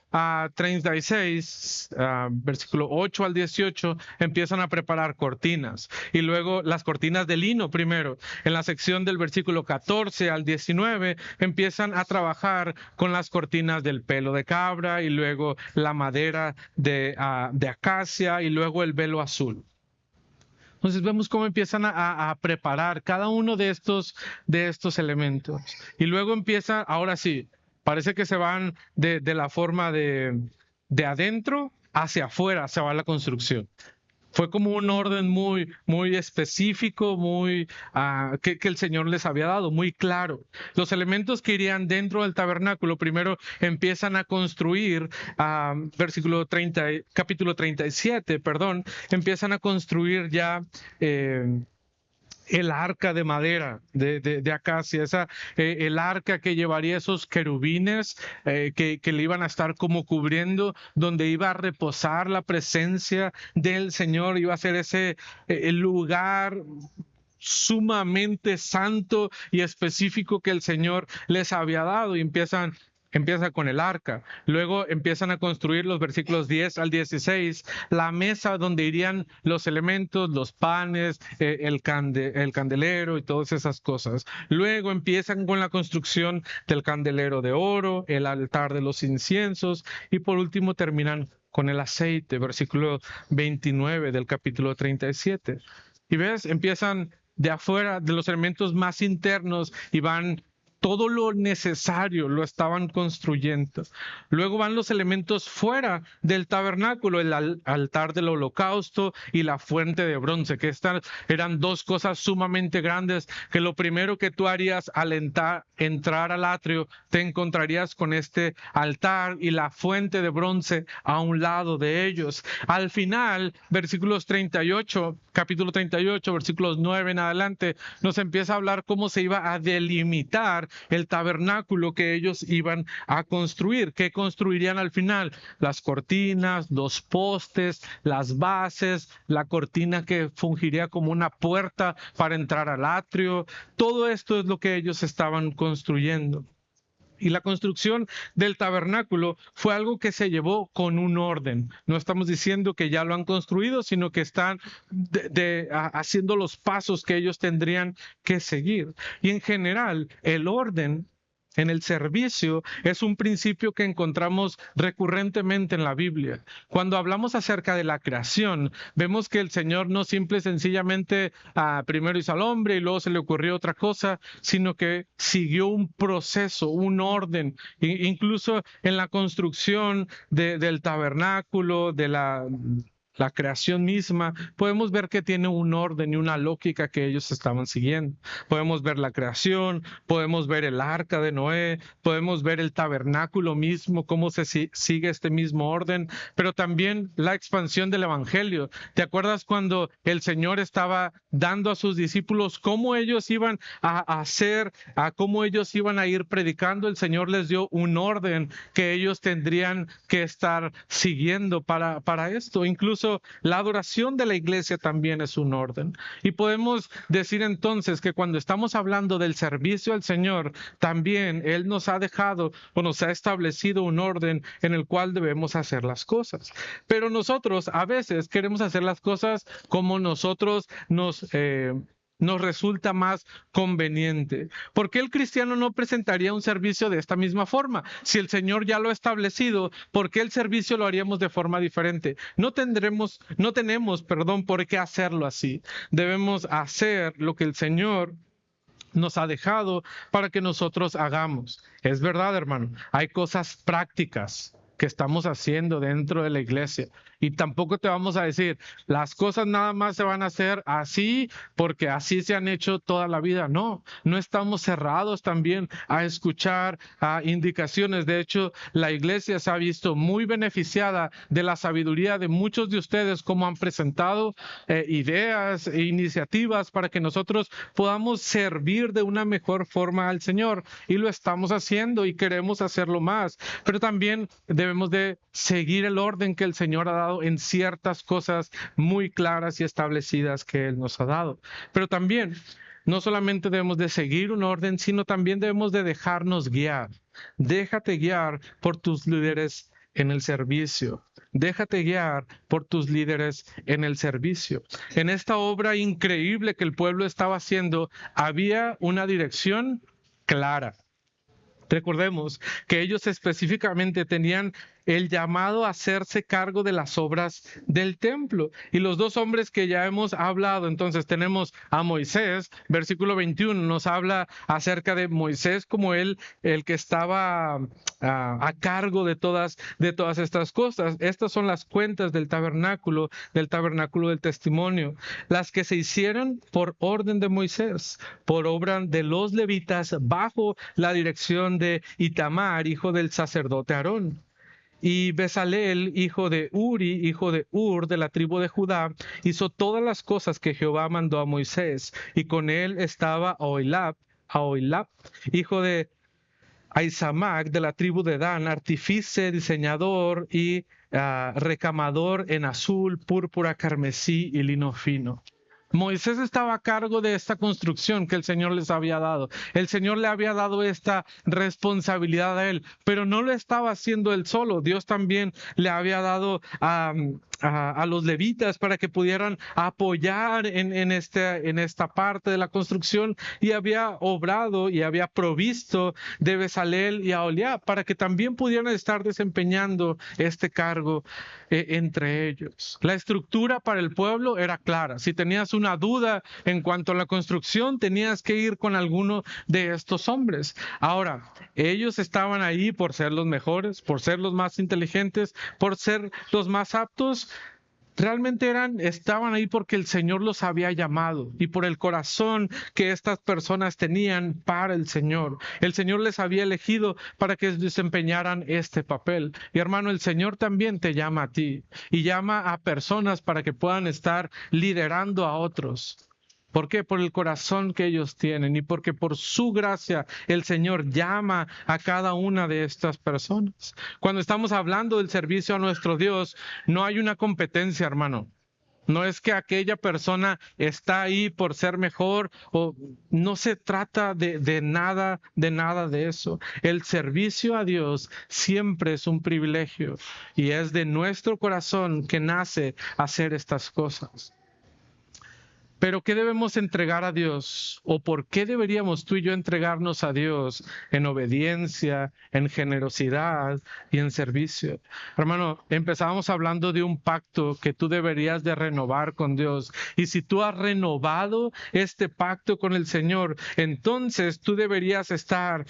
36, versículo 8 al 18, empiezan a preparar cortinas. Y luego las cortinas de lino primero. En la sección del versículo 14 al 19, empiezan a trabajar con las cortinas del pelo de cabra, y luego la madera de acacia, y luego el velo azul. Entonces vemos cómo empiezan a preparar cada uno de estos elementos. Y luego empieza, ahora sí, parece que se van de la forma de adentro hacia afuera, se va la construcción. Fue como un orden muy específico, que el Señor les había dado, muy claro. Los elementos que irían dentro del tabernáculo, primero empiezan a construir, capítulo 37, perdón, empiezan a construir ya el arca de madera de acacia, el arca que llevaría esos querubines que le iban a estar como cubriendo, donde iba a reposar la presencia del Señor, iba a ser ese el lugar sumamente santo y específico que el Señor les había dado, y empieza con el arca. Luego empiezan a construir los versículos 10 al 16, la mesa donde irían los elementos, los panes, el candelero y todas esas cosas. Luego empiezan con la construcción del candelero de oro, el altar de los inciensos, y por último terminan con el aceite, versículo 29 del capítulo 37. Y ves, empiezan de afuera, de los elementos más internos, y van todo lo necesario, lo estaban construyendo. Luego van los elementos fuera del tabernáculo, el altar del holocausto y la fuente de bronce, que estas eran dos cosas sumamente grandes, que lo primero que tú harías al entrar al atrio, te encontrarías con este altar y la fuente de bronce a un lado de ellos. Al final, versículos 38, capítulo 38, versículos 9 en adelante, nos empieza a hablar cómo se iba a delimitar el tabernáculo que ellos iban a construir. ¿Qué construirían al final? Las cortinas, los postes, las bases, la cortina que fungiría como una puerta para entrar al atrio. Todo esto es lo que ellos estaban construyendo. Y la construcción del tabernáculo fue algo que se llevó con un orden. No estamos diciendo que ya lo han construido, sino que están haciendo los pasos que ellos tendrían que seguir. Y en general, el orden en el servicio es un principio que encontramos recurrentemente en la Biblia. Cuando hablamos acerca de la creación, vemos que el Señor no simple y sencillamente primero hizo al hombre y luego se le ocurrió otra cosa, sino que siguió un proceso, un orden. Incluso en la construcción del tabernáculo, de la creación misma, podemos ver que tiene un orden y una lógica que ellos estaban siguiendo. Podemos ver la creación, podemos ver el arca de Noé, podemos ver el tabernáculo mismo, cómo se sigue este mismo orden, pero también la expansión del evangelio. ¿Te acuerdas cuando el Señor estaba dando a sus discípulos cómo ellos iban a hacer, cómo ellos iban a ir predicando? El Señor les dio un orden que ellos tendrían que estar siguiendo para esto. Incluso la adoración de la iglesia también es un orden. Y podemos decir entonces que cuando estamos hablando del servicio al Señor, también Él nos ha dejado o nos ha establecido un orden en el cual debemos hacer las cosas. Pero nosotros a veces queremos hacer las cosas como nosotros nos resulta más conveniente. ¿Por qué el cristiano no presentaría un servicio de esta misma forma? Si el Señor ya lo ha establecido, ¿por qué el servicio lo haríamos de forma diferente? No tenemos, por qué hacerlo así. Debemos hacer lo que el Señor nos ha dejado para que nosotros hagamos. Es verdad, hermano, hay cosas prácticas que estamos haciendo dentro de la iglesia. Y tampoco te vamos a decir, las cosas nada más se van a hacer así porque así se han hecho toda la vida. No, no estamos cerrados también a escuchar indicaciones. De hecho, la iglesia se ha visto muy beneficiada de la sabiduría de muchos de ustedes, como han presentado ideas e iniciativas para que nosotros podamos servir de una mejor forma al Señor. Y lo estamos haciendo y queremos hacerlo más. Pero también debemos de seguir el orden que el Señor ha dado en ciertas cosas muy claras y establecidas que Él nos ha dado. Pero también, no solamente debemos de seguir un orden, sino también debemos de dejarnos guiar. Déjate guiar por tus líderes en el servicio. Déjate guiar por tus líderes en el servicio. En esta obra increíble que el pueblo estaba haciendo, había una dirección clara. Recordemos que ellos específicamente tenían el llamado a hacerse cargo de las obras del templo. Y los dos hombres que ya hemos hablado, entonces tenemos a Moisés, versículo 21, nos habla acerca de Moisés como el que estaba a cargo de todas estas cosas. Estas son las cuentas del tabernáculo del testimonio, las que se hicieron por orden de Moisés, por obra de los levitas, bajo la dirección de Itamar, hijo del sacerdote Aarón. Y Bezalel, hijo de Uri, hijo de Ur, de la tribu de Judá, hizo todas las cosas que Jehová mandó a Moisés. Y con él estaba Aholiab, hijo de Ahisamac, de la tribu de Dan, artífice, diseñador y recamador en azul, púrpura, carmesí y lino fino. Moisés estaba a cargo de esta construcción que el Señor les había dado. El Señor le había dado esta responsabilidad a él, pero no lo estaba haciendo él solo. Dios también le había dado a los levitas para que pudieran apoyar en esta parte de la construcción, y había obrado y había provisto de Bezalel y Aholiab para que también pudieran estar desempeñando este cargo entre ellos. La estructura para el pueblo era clara. Si tenías una duda en cuanto a la construcción, tenías que ir con alguno de estos hombres. Ahora, ellos estaban ahí por ser los mejores, por ser los más inteligentes, por ser los más aptos. Realmente estaban ahí porque el Señor los había llamado y por el corazón que estas personas tenían para el Señor. El Señor les había elegido para que desempeñaran este papel. Y hermano, el Señor también te llama a ti y llama a personas para que puedan estar liderando a otros. ¿Por qué? Por el corazón que ellos tienen y porque por su gracia el Señor llama a cada una de estas personas. Cuando estamos hablando del servicio a nuestro Dios, no hay una competencia, hermano. No es que aquella persona está ahí por ser mejor, o no se trata de nada de eso. El servicio a Dios siempre es un privilegio y es de nuestro corazón que nace hacer estas cosas. Pero ¿qué debemos entregar a Dios? ¿O por qué deberíamos tú y yo entregarnos a Dios en obediencia, en generosidad y en servicio? Hermano, empezábamos hablando de un pacto que tú deberías de renovar con Dios. Y si tú has renovado este pacto con el Señor, entonces tú deberías estar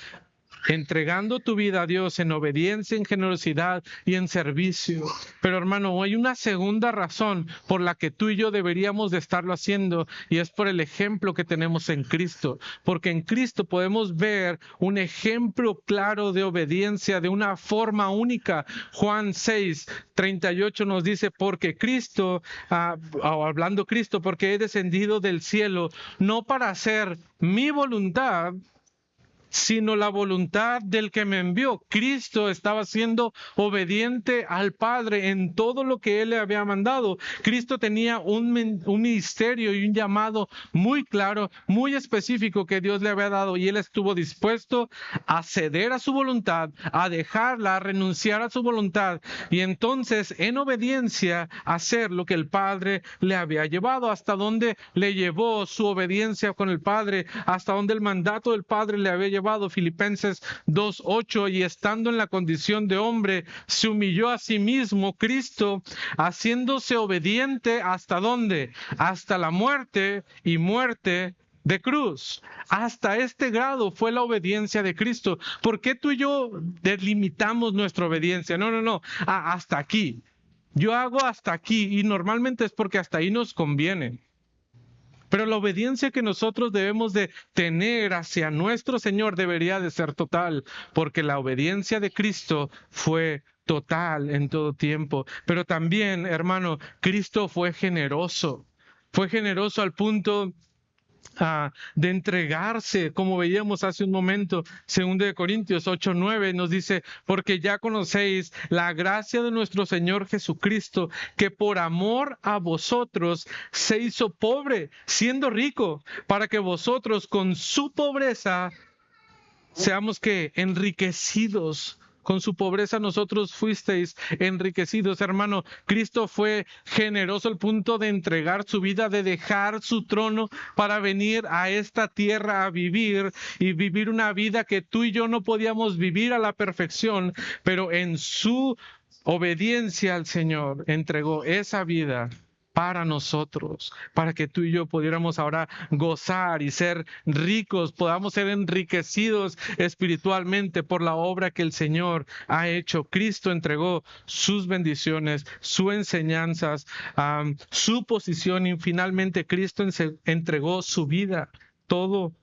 entregando tu vida a Dios en obediencia, en generosidad y en servicio. Pero hermano, hay una segunda razón por la que tú y yo deberíamos de estarlo haciendo, y es por el ejemplo que tenemos en Cristo. Porque en Cristo podemos ver un ejemplo claro de obediencia de una forma única. Juan 6:38 nos dice, porque Cristo, hablando Cristo, porque he descendido del cielo, no para hacer mi voluntad, sino la voluntad del que me envió. Cristo estaba siendo obediente al Padre en todo lo que Él le había mandado. Cristo tenía un ministerio y un llamado muy claro, muy específico que Dios le había dado, y Él estuvo dispuesto a ceder a su voluntad, a dejarla, a renunciar a su voluntad, y entonces en obediencia hacer lo que el Padre le había llevado. Hasta donde le llevó su obediencia con el Padre, hasta donde el mandato del Padre le había llevado. Filipenses 2:8, y estando en la condición de hombre, se humilló a sí mismo, Cristo, haciéndose obediente ¿hasta dónde? Hasta la muerte, y muerte de cruz. Hasta este grado fue la obediencia de Cristo. ¿Por qué tú y yo delimitamos nuestra obediencia? No, hasta aquí. Yo hago hasta aquí, y normalmente es porque hasta ahí nos conviene. Pero la obediencia que nosotros debemos de tener hacia nuestro Señor debería de ser total, porque la obediencia de Cristo fue total en todo tiempo. Pero también, hermano, Cristo fue generoso al punto de entregarse, como veíamos hace un momento. 2 Corintios 8:9 nos dice, porque ya conocéis la gracia de nuestro Señor Jesucristo, que por amor a vosotros se hizo pobre, siendo rico, para que vosotros con su pobreza seamos que enriquecidos. Con su pobreza nosotros fuisteis enriquecidos. Hermano, Cristo fue generoso al punto de entregar su vida, de dejar su trono para venir a esta tierra a vivir, y vivir una vida que tú y yo no podíamos vivir a la perfección, pero en su obediencia al Señor, entregó esa vida para nosotros, para que tú y yo pudiéramos ahora gozar y ser ricos, podamos ser enriquecidos espiritualmente por la obra que el Señor ha hecho. Cristo entregó sus bendiciones, sus enseñanzas, su posición, y finalmente Cristo entregó su vida. Todo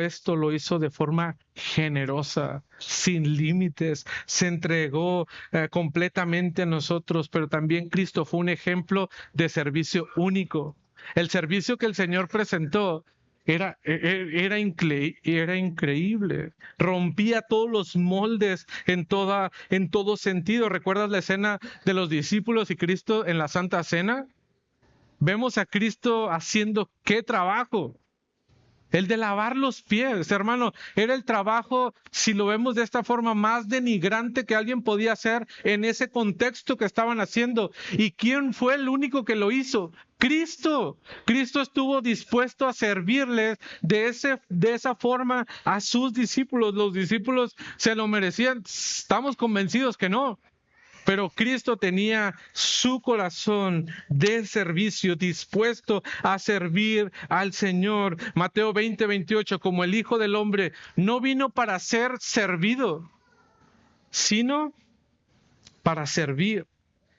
esto lo hizo de forma generosa, sin límites, se entregó completamente a nosotros, pero también Cristo fue un ejemplo de servicio único. El servicio que el Señor presentó era increíble, rompía todos los moldes en todo sentido. ¿Recuerdas la escena de los discípulos y Cristo en la Santa Cena? Vemos a Cristo haciendo qué trabajo. El de lavar los pies, hermano, era el trabajo, si lo vemos de esta forma, más denigrante que alguien podía hacer en ese contexto que estaban haciendo. ¿Y quién fue el único que lo hizo? Cristo. Cristo estuvo dispuesto a servirles de esa forma a sus discípulos. Los discípulos se lo merecían. Estamos convencidos que no. Pero Cristo tenía su corazón de servicio, dispuesto a servir al Señor. Mateo 20:28, como el Hijo del Hombre no vino para ser servido, sino para servir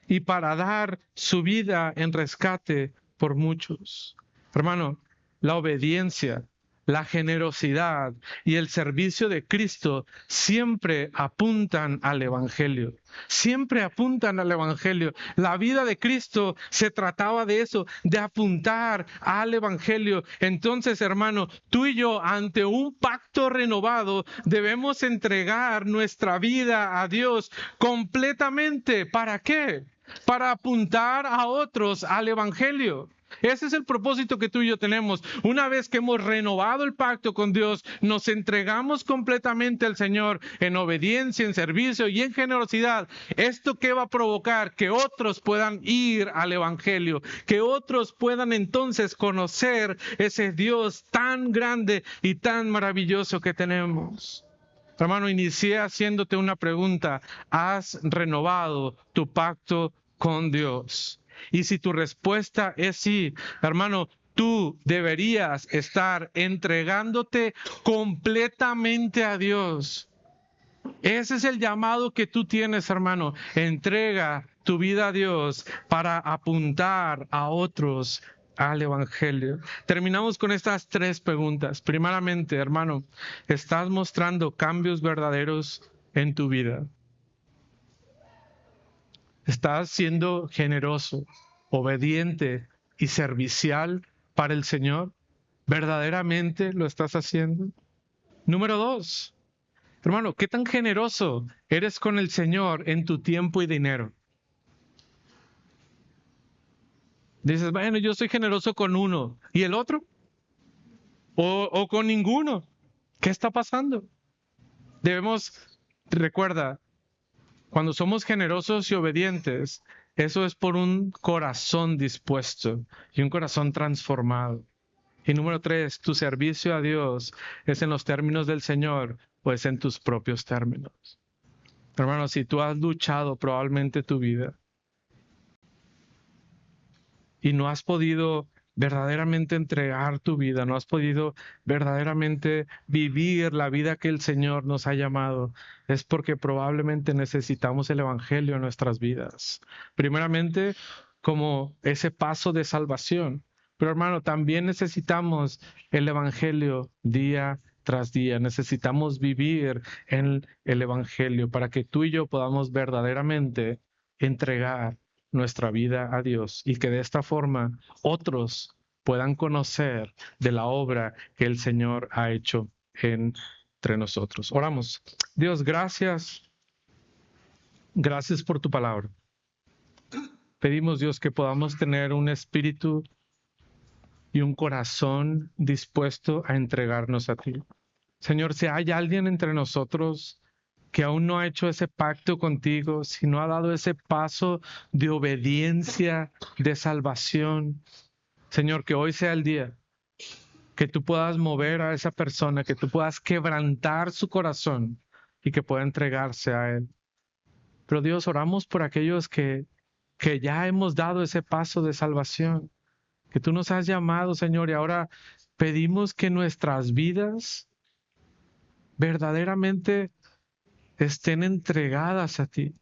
y para dar su vida en rescate por muchos. Hermano, la obediencia, la generosidad y el servicio de Cristo siempre apuntan al Evangelio. Siempre apuntan al Evangelio. La vida de Cristo se trataba de eso, de apuntar al Evangelio. Entonces, hermano, tú y yo, ante un pacto renovado, debemos entregar nuestra vida a Dios completamente. ¿Para qué? Para apuntar a otros al Evangelio. Ese es el propósito que tú y yo tenemos. Una vez que hemos renovado el pacto con Dios, nos entregamos completamente al Señor en obediencia, en servicio y en generosidad. ¿Esto qué va a provocar? Que otros puedan ir al Evangelio, que otros puedan entonces conocer ese Dios tan grande y tan maravilloso que tenemos. Hermano, inicié haciéndote una pregunta. ¿Has renovado tu pacto con Dios? Y si tu respuesta es sí, hermano, tú deberías estar entregándote completamente a Dios. Ese es el llamado que tú tienes, hermano. Entrega tu vida a Dios para apuntar a otros al Evangelio. Terminamos con estas 3 preguntas. Primeramente, hermano, ¿estás mostrando cambios verdaderos en tu vida? ¿Estás siendo generoso, obediente y servicial para el Señor? ¿Verdaderamente lo estás haciendo? Número 2, hermano, ¿qué tan generoso eres con el Señor en tu tiempo y dinero? Dices, bueno, yo soy generoso con uno. ¿Y el otro? ¿O con ninguno? ¿Qué está pasando? Recuerda, cuando somos generosos y obedientes, eso es por un corazón dispuesto y un corazón transformado. Y número 3, tu servicio a Dios es en los términos del Señor, pues en tus propios términos. Hermano, si tú has luchado probablemente tu vida y no has podido verdaderamente entregar tu vida, no has podido verdaderamente vivir la vida que el Señor nos ha llamado, es porque probablemente necesitamos el Evangelio en nuestras vidas. Primeramente, como ese paso de salvación. Pero hermano, también necesitamos el Evangelio día tras día. Necesitamos vivir en el Evangelio para que tú y yo podamos verdaderamente entregar nuestra vida a Dios y que de esta forma otros puedan conocer de la obra que el Señor ha hecho entre nosotros. Oramos. Dios, gracias. Gracias por tu palabra. Pedimos, Dios, que podamos tener un espíritu y un corazón dispuesto a entregarnos a ti. Señor, si hay alguien entre nosotros que aún no ha hecho ese pacto contigo, si no ha dado ese paso de obediencia, de salvación, Señor, que hoy sea el día que tú puedas mover a esa persona, que tú puedas quebrantar su corazón y que pueda entregarse a Él. Pero Dios, oramos por aquellos que ya hemos dado ese paso de salvación, que tú nos has llamado, Señor, y ahora pedimos que nuestras vidas verdaderamente estén entregadas a ti.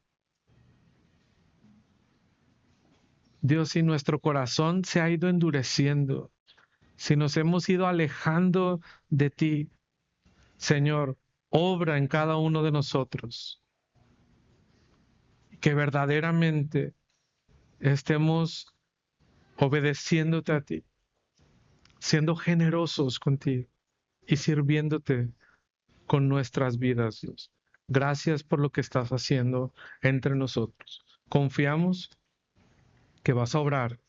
Dios, si nuestro corazón se ha ido endureciendo, si nos hemos ido alejando de ti, Señor, obra en cada uno de nosotros, que verdaderamente estemos obedeciéndote a ti, siendo generosos contigo y sirviéndote con nuestras vidas, Dios. Gracias por lo que estás haciendo entre nosotros. Confiamos que vas a obrar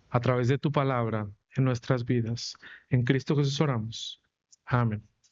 a través de tu palabra en nuestras vidas. En Cristo Jesús oramos. Amén.